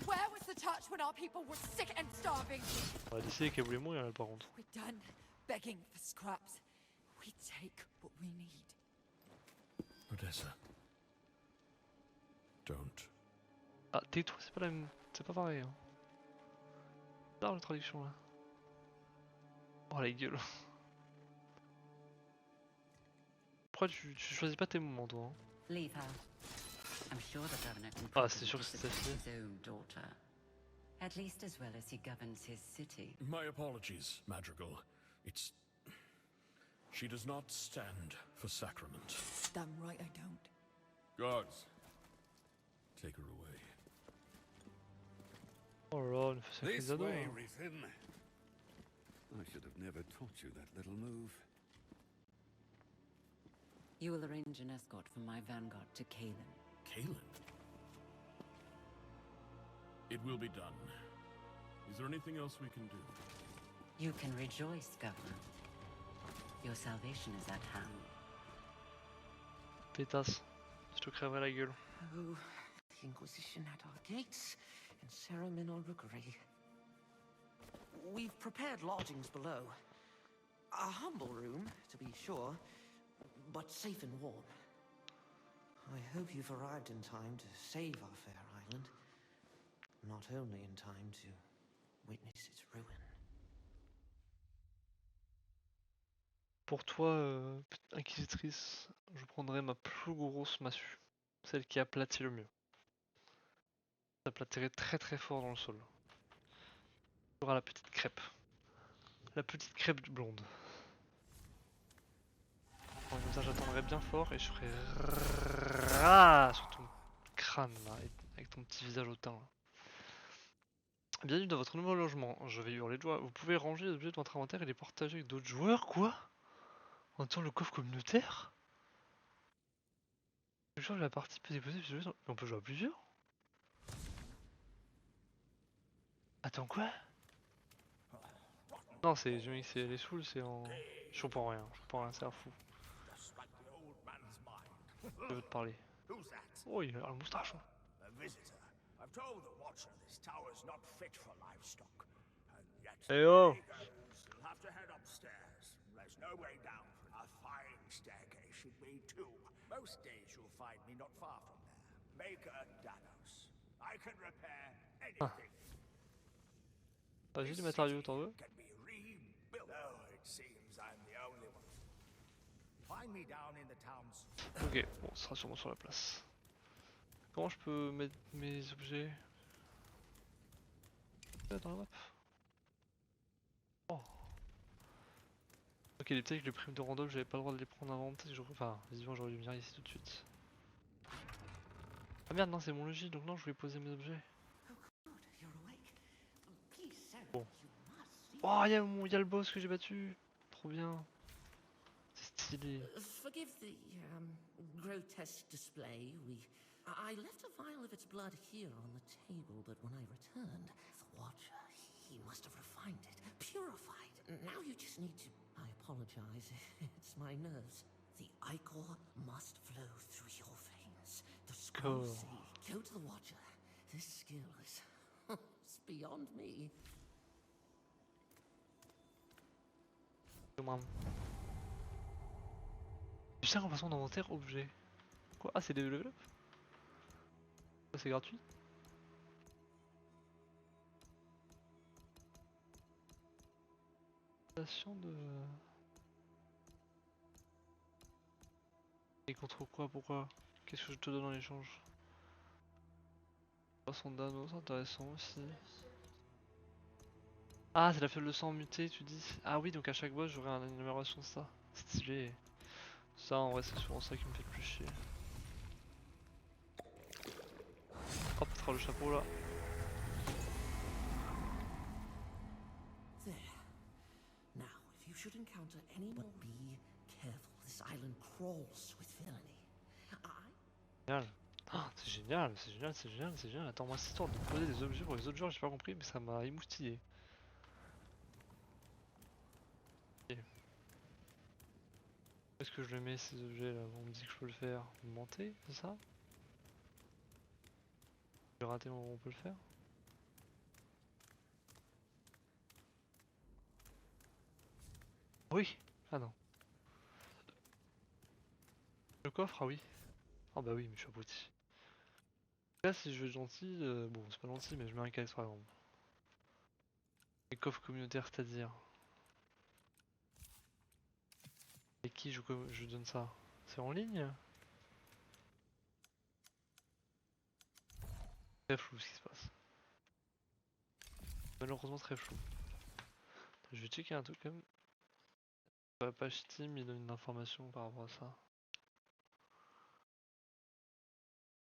Where was the church when our people were sick and starving? On va décider qu'elle voulait mourir elle par contre. We're done begging for scraps. We take what we need. Odessa. Don't. Ah tais-toi, c'est pas la même. C'est pas pareil. Hein. Bizarre la traduction là. Oh la gueule. Pourquoi tu choisis pas tes moments toi hein? Leave her. I'm sure the governor can Ah c'est properly sûr que c'est sa discipline fille. his own daughter. At least as well as he governs his city. My apologies, Madrigal. It's... She does not stand for sacrament. Damn right I don't. Guards, take her away. Oh là là, c'est This un way, hein. Rithan. I should have never taught you that little move. You will arrange an escort for my vanguard to Kalen. Kalen? It will be done. Is there anything else we can do? You can rejoice, Governor. Your salvation is at hand. Pétasse, je te crèverai la gueule. Oh, the Inquisition at our gates, and ceremonial rookery. We've prepared lodgings below. A humble room, to be sure, but safe and warm. I hope you've arrived in time to save our fair island. Not only in time to witness its ruin. Pour toi, inquisitrice, je prendrai ma plus grosse massue. Celle qui aplatit le mieux. Ça aplatirait très très fort dans le sol. Tu auras la petite crêpe. La petite crêpe blonde. Bon, comme ça j'attendrai bien fort et je ferai raaaaah sur ton crâne là, avec ton petit visage hautain. Là. Bienvenue dans votre nouveau logement. Je vais hurler de joie. Vous pouvez ranger les objets de votre inventaire et les partager avec d'autres joueurs. Quoi? En temps le coffre communautaire? Le joueur de la partie peut déposer plusieurs joueurs. On peut jouer à plusieurs? Attends quoi? Non c'est les sous, c'est en... Je comprends rien, c'est un fou. Je veux te parler. Oh il a la moustache. A visitor. I've told the watcher this tower's not fit for livestock. And yet Hey oh! you'll have to head upstairs. There's no way down. A fine staircase should be too. Most days you'll find me not far from there. Maker Danos. I can repair anything. Ah, j'ai du matériau, t'en veux? Can be rebuilt. No, it seems I'm the only one. Find me down in the town's. Ok, bon, ce sera sûrement sur la place. Comment je peux mettre mes objets là dans la map? Oh. Ok, les peut-être que les primes de random, j'avais pas le droit de les prendre avant. Enfin, visiblement, j'aurais dû venir ici tout de suite. Ah merde, non, c'est mon logis, donc non, je voulais poser mes objets. Bon. Oh, y'a le boss que j'ai battu. Trop bien. C'est stylé. Forgive the grotesque display. I left a vial of its blood here on the table, but when I returned, the Watcher, he must have refined it, purified. Now you just need to. I apologize. It's my nerves. The ichor must flow through your veins. The scrolls say, go to the Watcher. This skill is it's beyond me. Putain, remplacement d'inventaire, objet. Quoi? Ah, c'est des level up? C'est gratuit? De... Et contre quoi? Pourquoi? Qu'est-ce que je te donne en échange? Son d'anneau, c'est intéressant aussi. Ah, c'est la fiole de sang mutée, tu dis? Ah oui, donc à chaque boss j'aurai une amélioration de ça. Stylé. Ça, en vrai, c'est souvent ça qui me fait le plus chier. Hop, tu feras le chapeau là. There. Now, if you should encounter any more, be careful. This island crawls with villainy. Génial. Ah, c'est génial, c'est génial, c'est génial, c'est génial. Attends, moi, cette histoire de poser des objets pour les autres joueurs, j'ai pas compris, mais ça m'a émoustillé. Okay. Où est-ce que je le mets ces objets là? On me dit que je peux le faire. Monter, c'est ça? J'ai raté, on peut le faire? Oui! Ah non. Le coffre, ah oui. Ah bah oui, mais je suis abruti. Là, si je veux être gentil, bon, c'est pas gentil, mais je mets un caisse par exemple. Les coffres communautaires, c'est-à-dire. Et qui je donne ça? C'est en ligne? Très flou ce qui se passe. Malheureusement très flou. Je vais checker un truc quand même. Sur la page Steam, il donne une information par rapport à ça.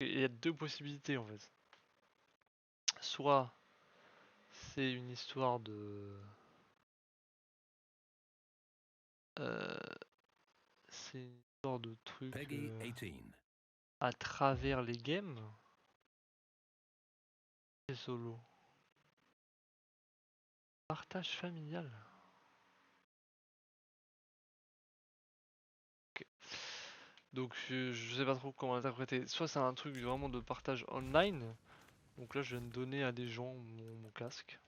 Il y a deux possibilités en fait. Soit c'est une histoire de... c'est une histoire de truc à travers les games. C'est solo. Partage familial. Ok. Donc je sais pas trop comment l'interpréter. Soit c'est un truc vraiment de partage online. Donc là je viens de donner à des gens mon casque.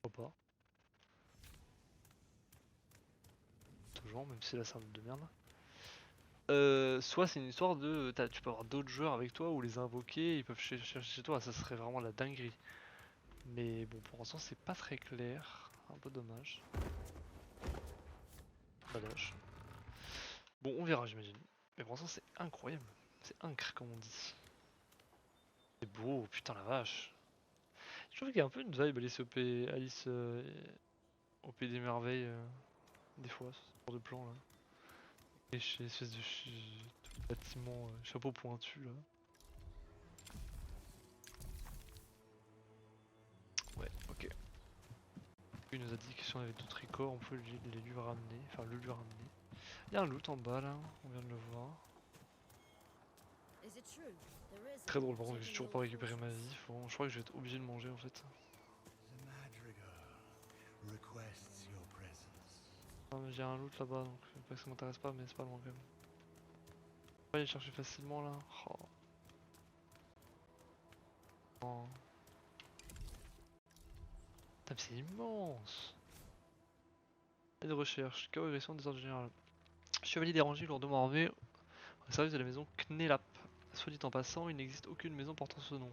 Pourquoi pas. Toujours, même si là c'est un truc de merde. Soit c'est une histoire de... tu peux avoir d'autres joueurs avec toi ou les invoquer, ils peuvent chercher chez toi, ça serait vraiment la dinguerie. Mais bon, pour l'instant c'est pas très clair, un peu dommage. Dommage. Bon, on verra j'imagine. Mais pour l'instant c'est incroyable, c'est incre comme on dit. C'est beau, putain la vache. Je trouve qu'il y a un peu une vibe Alice au Pays des Merveilles, des fois, ce genre de plan là. Et chez espèce de bâtiment, chapeau pointu là. Ouais, ok. Il nous a dit que si on avait d'autres records, on peut les lui ramener, enfin le lui ramener. Il y a un loot en bas là, on vient de le voir. Très drôle par contre, j'ai toujours pas récupéré ma vie. Je crois que je vais être obligé de manger en fait. Non mais j'ai un loot là-bas donc pas que ça m'intéresse pas mais c'est pas loin quand même. On peut aller chercher facilement là. Oh. Oh. Putain, c'est immense. Et de recherche, chaos agression des ordres générales. Chevalier dérangé, lourdement armé, au service de la maison Knelap. Soit dit en passant, il n'existe aucune maison portant ce nom.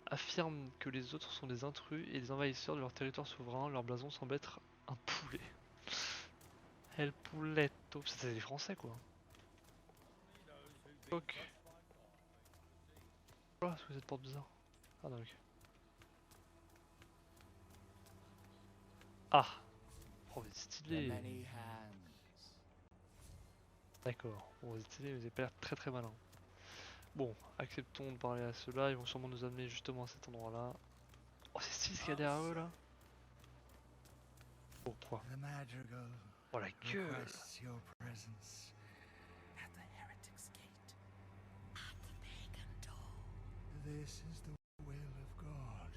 Affirme que les autres sont des intrus et des envahisseurs de leur territoire souverain. Leur blason semble être un poulet. El Pouletto. C'est des français quoi. Ok. Oh, est-ce que cette porte bizarre? Ah non, ok. Ah. Oh, vous êtes stylé. D'accord. Bon, vous êtes stylé, vous avez pas l'air très très malin. Bon, acceptons de parler à ceux-là. Ils vont sûrement nous amener justement à cet endroit-là. Oh, c'est stylé ce qu'il y a derrière eux là. Pourquoi? Oh la gueule. This is the will of God.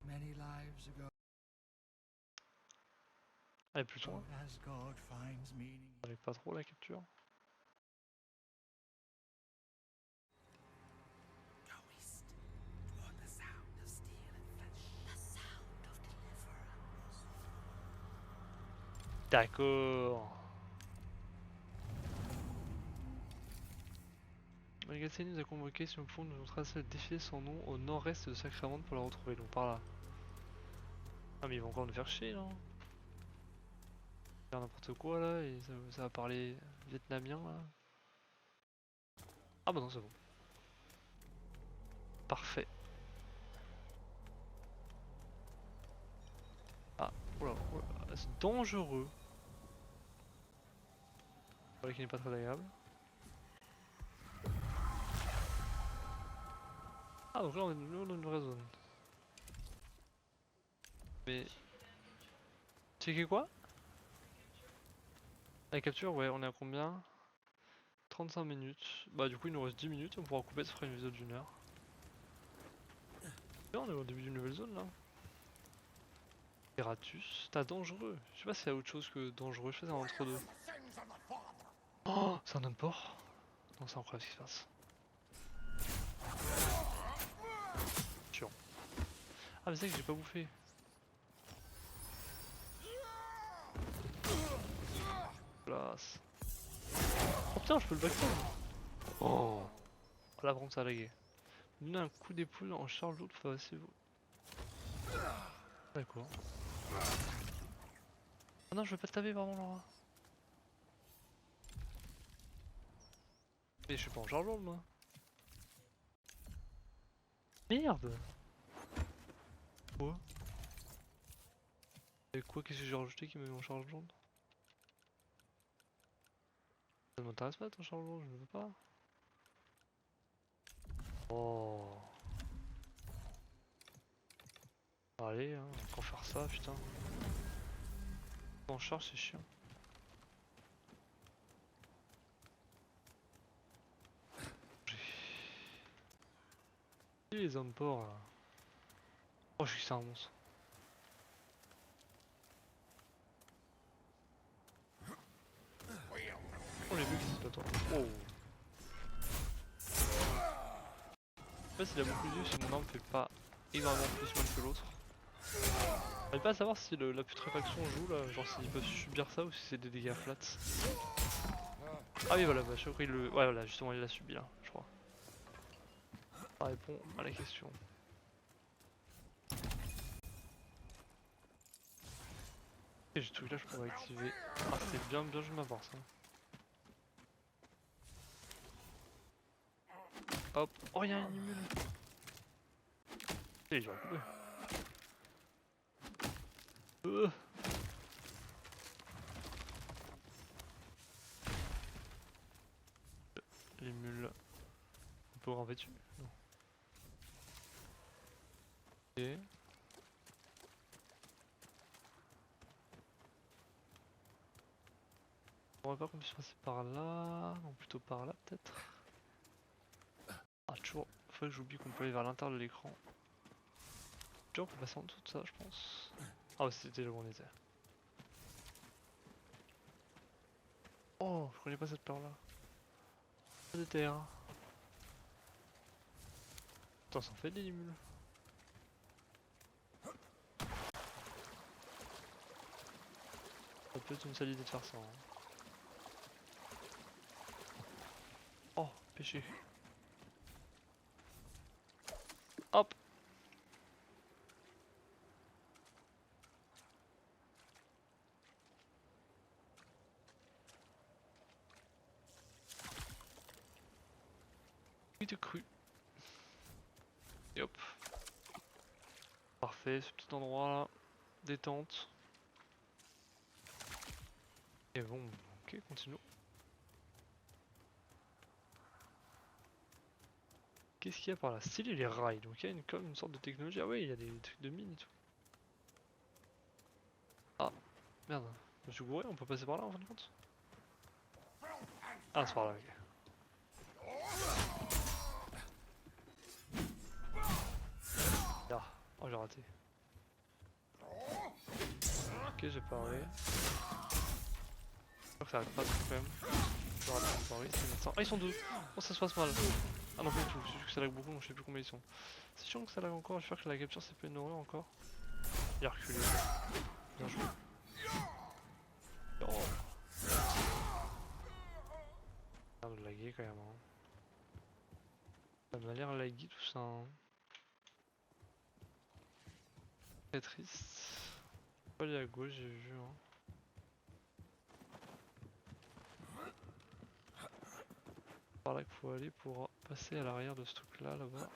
Many lives ago, Elle est plus loin. as God finds meaning. Ça arrive pas trop la capture. D'accord. Magassini nous a convoqué sur le fond de nous tracer le défilé sans nom au nord-est de Sacramento pour la retrouver, donc par là. Ah mais ils vont encore nous faire chier là. Faire n'importe quoi là, et ça va parler vietnamien là. Ah bah non c'est bon. Parfait. Ah, oula, oula, c'est dangereux. Voilà qui n'est pas très agréable. Ah donc là on est dans une vraie zone. Mais... Checker quoi? La capture, ouais, on est à combien? 35 minutes. Bah du coup il nous reste 10 minutes, on pourra couper, ça fera une vidéo d'1 heure. Là, on est au début d'une nouvelle zone là. Eratus, t'as dangereux. Je sais pas s'il y a autre chose que dangereux, je sais pas si c'est entre deux. Oh, c'est un homme port. Non, c'est incroyable ce qui se passe. Chiant. Ah mais c'est vrai que j'ai pas bouffé. Place. Oh putain, je peux le backstab. Oh. Là par contre ça a lagué. Donner un coup d'épaule en charge l'autre, faut passer vous. D'accord. Ah non, je vais pas te taper, pardon Laura. Mais je suis pas en charge lourde moi. Merde. Quoi? Et quoi, qu'est-ce que j'ai rajouté qui m'a mis en charge lourde? Ça ne m'intéresse pas ton charge lourde, je ne veux pas. Oh. Allez, hein, on va encore faire ça, putain. En charge, c'est chiant. Les hommes porcs là. Oh, je suis que c'est un monstre. Oh, les bugs, c'est pas toi. Oh. Je sais pas s'il a beaucoup de vie, si mon arme fait pas énormément plus mal que l'autre. J'arrive pas à savoir si la putréfaction joue là, genre s'ils peuvent subir ça ou si c'est des dégâts flats. Ah oui voilà, bah je crois qu'il le... Ouais voilà, justement il l'a subi là, je crois. Ça répond à la question. Et j'ai tout là, je pourrais activer. Ah c'est bien joué de ma part ça. Hop, oh y'a un immune. Et j'aurais coupé. Les mules. On peut ramper dessus? Non. Ok. On va pas qu'on puisse passer par là. Non, plutôt par là peut-être. Ah, toujours. Faut que j'oublie qu'on peut aller vers l'intérieur de l'écran. Toujours on peut passer en dessous de ça, je pense. Ah, ouais, c'était là où on était. Oh, je connais pas cette peur là. Pas de terre. Putain, ça en fait des limules. Ça peut être une sale idée de faire ça. Hein. pêcher. Hop. De cru. Et hop. Parfait, ce petit endroit là. Détente. Et bon, ok, continuons. Qu'est-ce qu'il y a par là? Style et les rails, donc il y a comme une sorte de technologie. Ah ouais, il y a des trucs de mine et tout. Ah, merde, je me suis gouré, on peut passer par là en fin de compte? Ah, c'est par là, ok. Là, oh j'ai raté. Ok, j'ai paré. J'espère que ça arrête pas quand même. Je rate mon pari, c'est médecin. Ah, ils sont deux! Oh, ça se passe mal. Ah non, pas du tout, c'est juste que ça lag beaucoup, donc je sais plus combien ils sont. C'est chiant que ça lag encore, j'espère que la capture c'est pas une horreur encore. Il a reculé. Bien joué. Oh! Ça de laguer quand même. Hein. Ça m'a l'air laggy tout ça. Hein. Très triste. Je peux aller à gauche, j'ai vu. Hein. Par là qu'il faut aller pour passer à l'arrière de ce truc là, là-bas.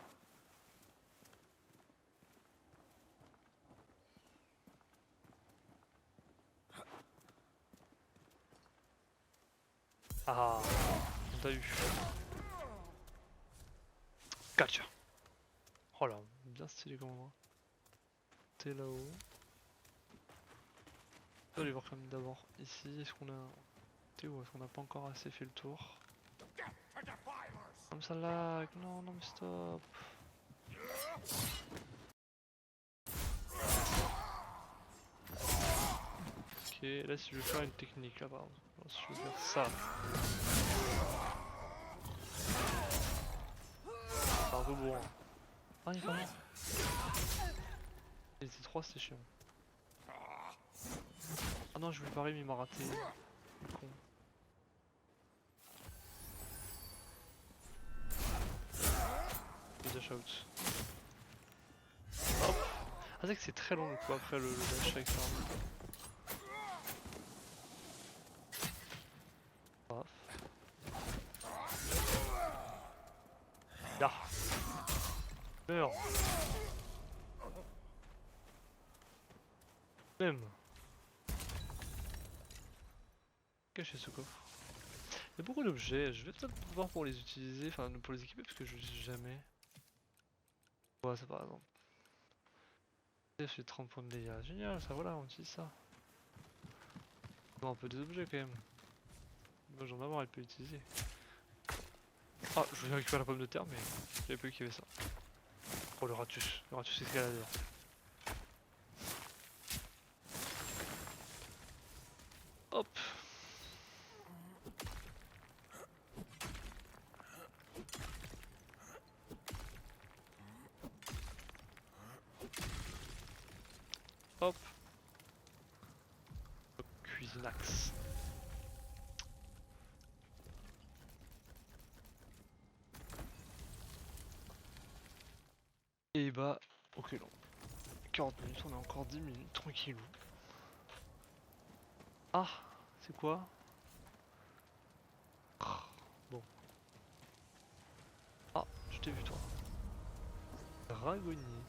Ah, on t'a eu. Gotcha. Oh là, bien stylé comme endroit. T'es là-haut. On va aller voir quand même d'abord ici. Est-ce qu'on a... T'es où? Est-ce qu'on n'a pas encore assez fait le tour? Comme ça lag. Non, non mais stop. Ok, là si je veux faire une technique là par exemple. Alors, si je veux faire ça. Un rebours. Ah il est pas mort. Il était 3, c'était chiant. Ah non je voulais pareil mais il m'a raté. Con. Dash out. Hop. Ah c'est vrai que c'est très long le coup après le dash avec ça. Paf. Là. Meurs. Même. Cacher ce coffre. Il y a beaucoup d'objets, je vais peut-être voir pour les utiliser, enfin pour les équiper parce que je les utilise jamais. Ouais, ça par exemple. J'ai fait 30 points de dégâts, génial, ça voilà, on utilise ça. Bon, un peu des objets quand même. Moi j'en ai marre, elle peut utiliser. Ah, je voulais récupérer la pomme de terre, mais j'avais pas vu qu'il y avait ça. Oh le ratus escaladeur. Hop. Hop. Cuisinax. Et bah, ok non. 40 minutes, on a encore 10 minutes, tranquillou. Ah, c'est quoi? Bon. Ah, je t'ai vu toi. Dragonnier.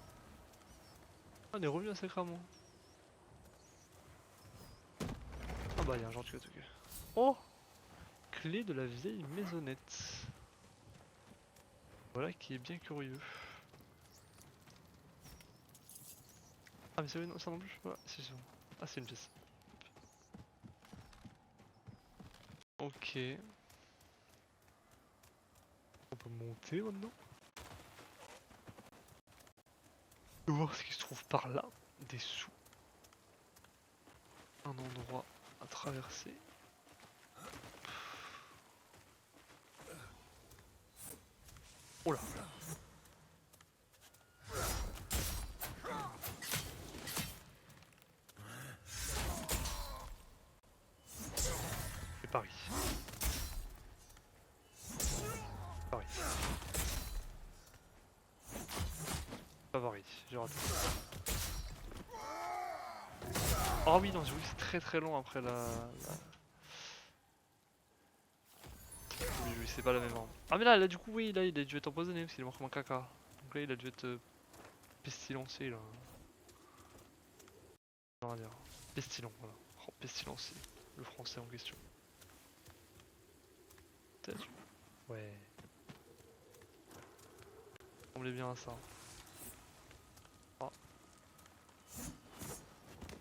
Ah, on est revenu à Sacramento. Ah bah y'a un genre de truc. Oh! Clé de la vieille maisonnette. Voilà qui est bien curieux. Ah mais c'est ça non plus? Ouais, c'est ça. Ah c'est une pièce. Ok. On peut monter maintenant. On va voir ce qui se trouve par là. Des sous. Un endroit à traverser. Oh là. C'est Paris. Favori, j'ai raté. Oh oui, non, j'avoue que c'est très très long après la... Oui, c'est pas la même arme. Ah mais là du coup, oui, là il a dû être empoisonné parce qu'il est mort comme un caca. Donc là il a dû être pestilencé là. Non, rien à dire. Pestilent, voilà. Oh, pestilencé, le français en question. Peut-être. Ouais. Ça ressemblait bien à ça. Ah.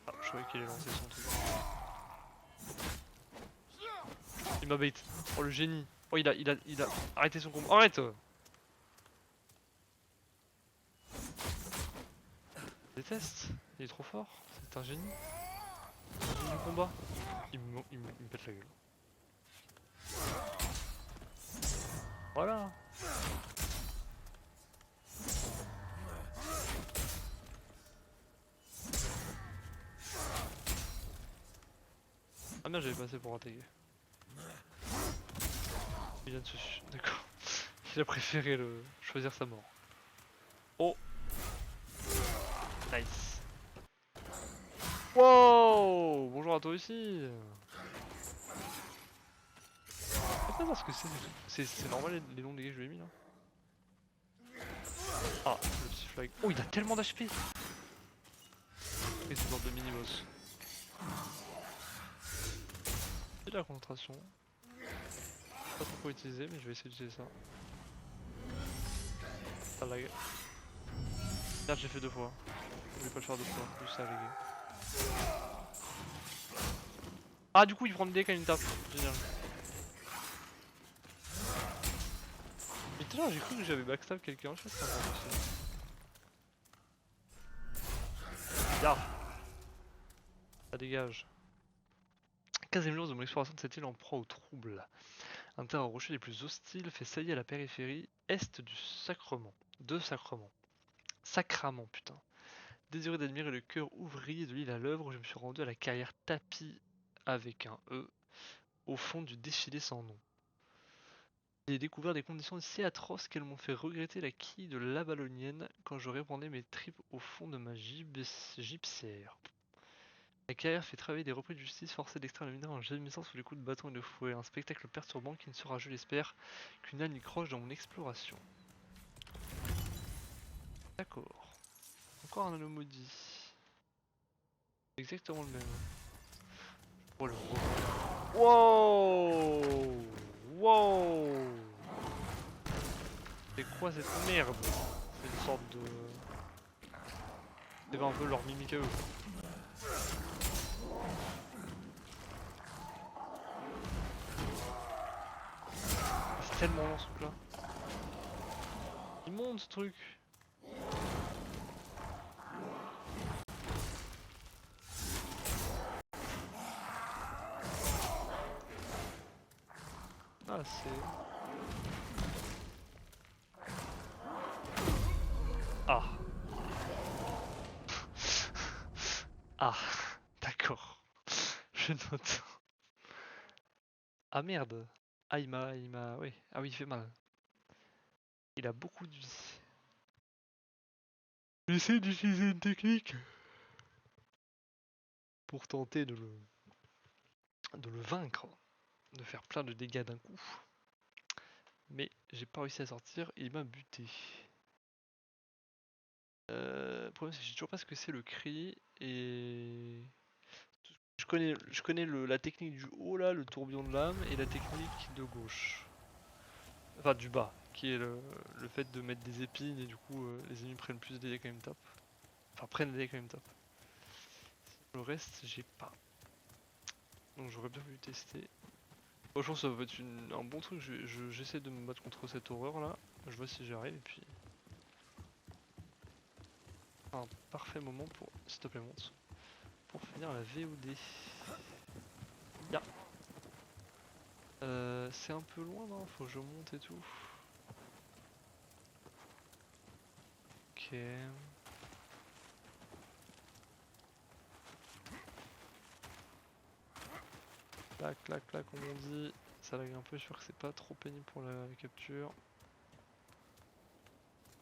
Ah, je croyais qu'il allait lancer son truc. Il m'a bait. Oh le génie. Oh il a arrêté son combat. Arrête. Je déteste. Il est trop fort. C'est un génie. Génie du combat. Il me pète la gueule. Voilà. Ah merde, j'avais passé pour attaquer. Il vient de se... D'accord. Il a préféré choisir sa mort. Oh. Nice. Wow. Bonjour à toi aussi. Je sais pas ce que c'est. C'est normal les noms des gars que je lui ai mis là. Ah, le petit flag. Oh, il a tellement d'HP. Et c'est une sorte de mini-boss. Et la concentration. Je sais pas trop quoi utiliser, mais je vais essayer d'utiliser ça. Ça lag. Merde, j'ai fait 2 fois. Je voulais pas le faire 2 fois, juste ça a lagué. Ah, du coup, il prend le dé quand il me tape. Génial. Mais tout à l'heure, j'ai cru que j'avais backstab quelqu'un, je sais pas si c'est possible. Ya. Ça dégage. 15ème jour de mon exploration de cette île en proie au trouble. Un terrain rocher les plus hostiles fait saillir la périphérie est du Sacrement. De Sacrement. Sacrament, putain. Désireux d'admirer le cœur ouvrier de l'île à l'œuvre, je me suis rendu à la carrière Tapis avec un E, au fond du défilé sans nom. J'ai découvert des conditions si atroces qu'elles m'ont fait regretter la quille de la ballonienne quand je répandais mes tripes au fond de ma gypsière. La carrière fait travailler des repris de justice forcés d'extraire le minerai en gémissant sous les coups de bâton et de fouet. Un spectacle perturbant qui ne sera, je l'espère, qu'une anicroche dans mon exploration. D'accord. Encore un anneau maudit. Exactement le même. Oh le wow. Wow. C'est quoi cette merde? C'est une sorte de... C'est un peu leur mimique à eux. C'est tellement long ce truc là. Il monte ce truc. Ah c'est... Ah. Ah. D'accord. Je note. Ah merde. Ah il m'a... Oui. Ah oui il fait mal. Il a beaucoup de vie. J'essaie d'utiliser une technique pour tenter de le vaincre, de faire plein de dégâts d'un coup. Mais j'ai pas réussi à sortir et il m'a buté. Le problème c'est que je sais toujours pas ce que c'est le cri et... Je connais la technique du haut là, le tourbillon de l'âme, et la technique de gauche. Enfin du bas, qui est le fait de mettre des épines et du coup les ennemis prennent plus de dégâts quand ils me tapent. Enfin prennent des dégâts quand ils me tapent. Le reste j'ai pas. Donc j'aurais bien voulu tester. Bon, je pense que ça va être un bon truc, j'essaie de me battre contre cette horreur là. Je vois si j'arrive et puis... Un parfait moment pour... S'il te plaît monte. Pour finir la VOD. Ya. C'est un peu loin non? Faut que je monte et tout. Ok. Clac clac clac comme on dit. Ça lag un peu, je suis sûr que c'est pas trop pénible pour la capture.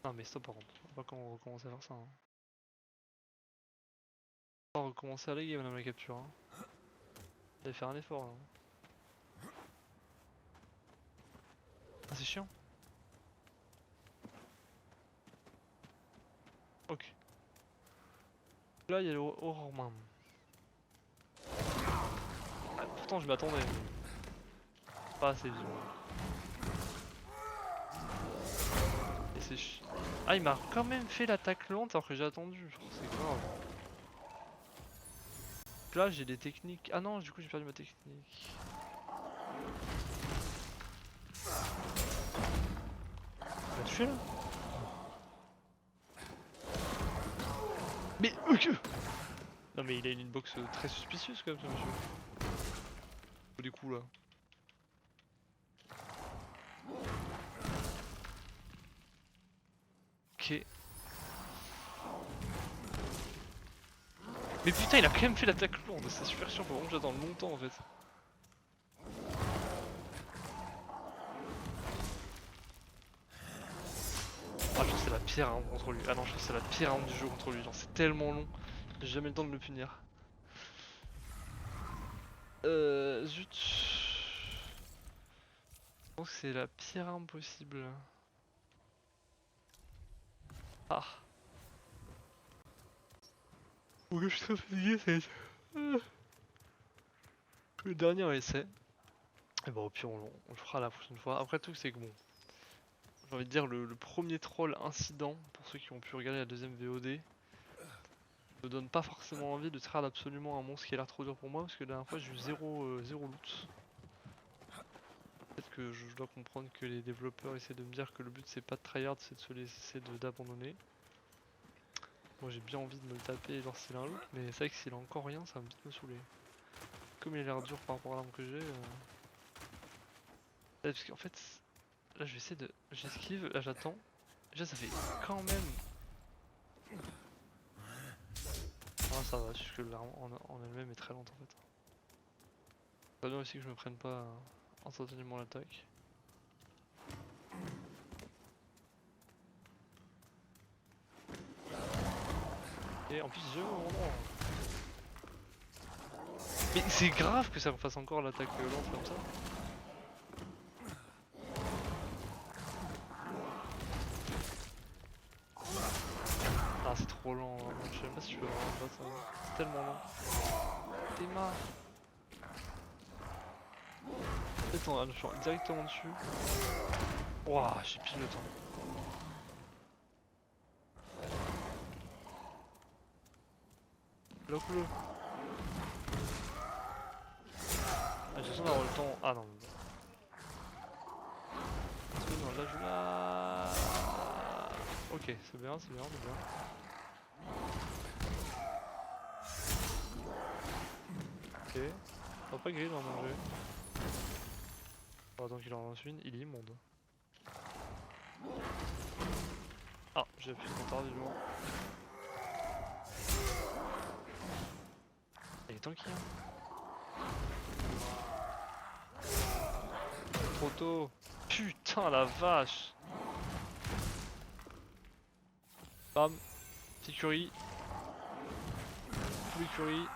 Non mais stop par contre, on va pas recommencer à faire ça. Hein. On va recommencer à laguer madame la capture. Hein. Vous allez faire un effort là. Ah c'est chiant. Ok. Là il y a le Horrorman. Ah, pourtant je m'attendais. Pas assez violent. Et c'est chiant. Ah il m'a quand même fait l'attaque lente alors que j'ai attendu. C'est grave. Là j'ai des techniques. Ah non du coup j'ai perdu ma technique. Il m'a tué là. Mais non mais il a une inbox très suspicieuse quand même ce monsieur. Du coup là. Ok. Mais putain il a quand même fait l'attaque lourde, c'est super chiant, faut vraiment que j'attende longtemps en fait. Ah je crois que c'est la pire arme contre lui. Ah non je crois que c'est la pire arme du jeu contre lui, genre c'est tellement long. J'ai jamais le temps de le punir. Zut. Je pense que c'est la pire arme possible. Ah. Ok, je suis très fatigué, ça va être le dernier essai. Et bah au pire on le fera la prochaine fois. Après tout c'est que bon, j'ai envie de dire le premier troll incident, pour ceux qui ont pu regarder la deuxième VOD, me donne pas forcément envie de tryhard absolument un monstre qui a l'air trop dur pour moi, parce que la dernière fois j'ai eu zéro loot. Peut-être que je dois comprendre que les développeurs essaient de me dire que le but c'est pas de tryhard, c'est de se laisser d'abandonner. Moi j'ai bien envie de me le taper et lancer un loot, mais c'est vrai que s'il a encore rien ça va vite me saouler. Comme il a l'air dur par rapport à l'arme que j'ai... Parce qu'en fait, là je vais essayer de... J'esquive, là j'attends. Déjà ça fait quand même... Ah ça va, juste que l'arme en elle-même est très lente en fait. C'est bien aussi que je me prenne pas instantanément l'attaque. Et en plus je... Mais c'est grave que ça me fasse encore l'attaque lente comme ça. Ah c'est trop lent, hein. Je sais même pas si je peux vraiment pas ça. C'est tellement lent. T'es marre. Attends, je suis directement dessus. Ouah, j'ai pile le temps. Bloque-le. Ah, j'ai besoin d'avoir le temps. Ah non. Non, là je là. Ok, c'est bien, c'est bien, c'est bien. Ok. On va pas griller d'en manger. Oh, attends qu'il en lance une, il est immonde. Ah, j'ai appuyé trop tardivement. Il est tanky hein. Trop tôt. Putain la vache. Bam. Petit curry. Tous les curry.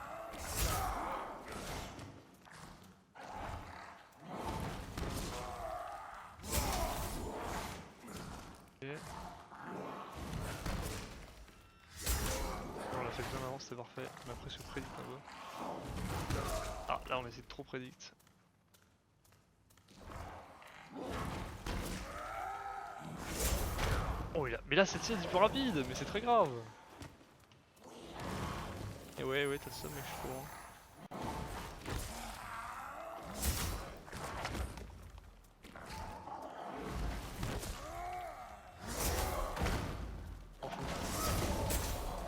Ok. On l'a fait bien avant, c'était parfait. On a presque prédict un peu. Ah là on essaie de trop prédict. Oh il a... Mais là cette sieste est plus rapide, mais c'est très grave. Et ouais t'as ça mec je suis trop loin. En fou.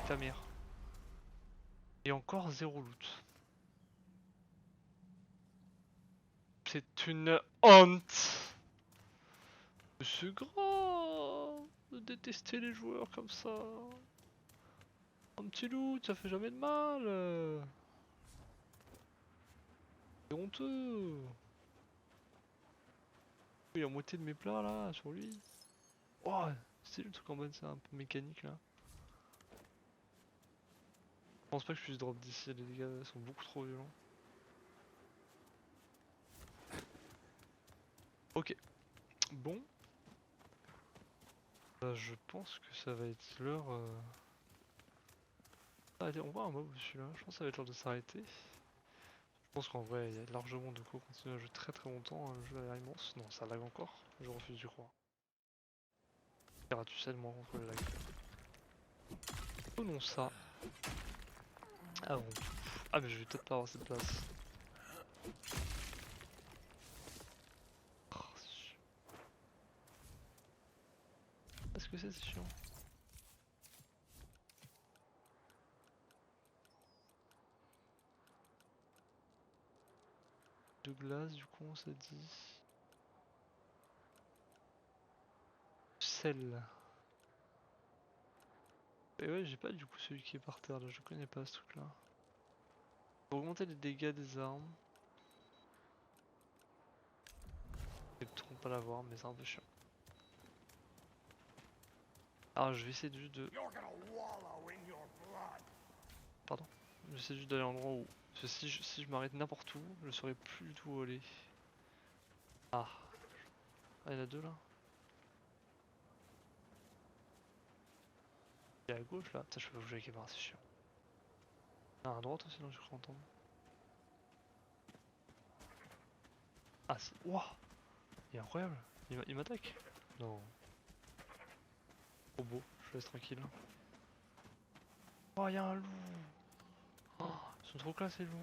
Ta mère. Et encore 0 loot. C'est une honte. C'est grave de détester les joueurs comme ça. Un petit loot, ça fait jamais de mal. C'est honteux. Il y a moitié de mes plats là sur lui. Oh, C'est le truc en bas, c'est un peu mécanique là. Je pense pas que je puisse drop d'ici, les dégâts sont beaucoup trop violents. Ok. Bon. Je pense que ça va être l'heure... Allez, on voit un mob dessus là, je pense que ça va être l'heure de s'arrêter. Je pense qu'en vrai, il y a largement de quoi continuer à jouer très très longtemps, le jeu a l'air immense. Non, ça lag encore, je refuse d'y croire. Tu sais de moi contre le lag. Oh non, ça. Ah bon. Ah mais je vais peut-être pas avoir cette place. Oh, c'est chiant. Est-ce que c'est chiant? De glace, du coup, on s'est dit. Sel. Et ouais, j'ai pas du coup celui qui est par terre là, je connais pas ce truc là. Pour augmenter les dégâts des armes. Je ne trompe pas l'avoir, mais c'est un peu chiant. Alors je vais essayer juste de... Pardon. Je vais essayer juste d'aller à l'endroit où... Parce que si je m'arrête n'importe où, je saurais plus du tout où aller. Ah. Ah, il y en a deux là. Il est à gauche là. Putain, je peux pas bouger avec les barres, c'est chiant. Ah, à droite aussi, non, je crois entendre. Ah, c'est... Wouah! Il est incroyable. Il m'attaque. Non. Trop beau, je laisse tranquille. Oh, il y a un loup. Oh, ils sont trop classe les loups.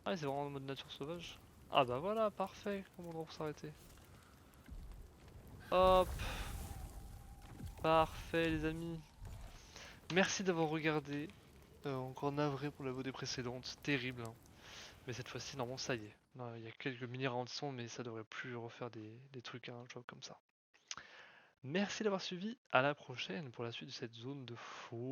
Ah, c'est vraiment en mode nature sauvage. Ah bah voilà, parfait. Comment on doit s'arrêter. Hop. Parfait les amis. Merci d'avoir regardé. Encore navré pour la VOD précédente, terrible. Hein. Mais cette fois-ci, normalement ça y est. Il y a quelques mini ralentissements, mais ça devrait plus refaire des trucs à un job comme ça. Merci d'avoir suivi, à la prochaine pour la suite de cette zone de faux.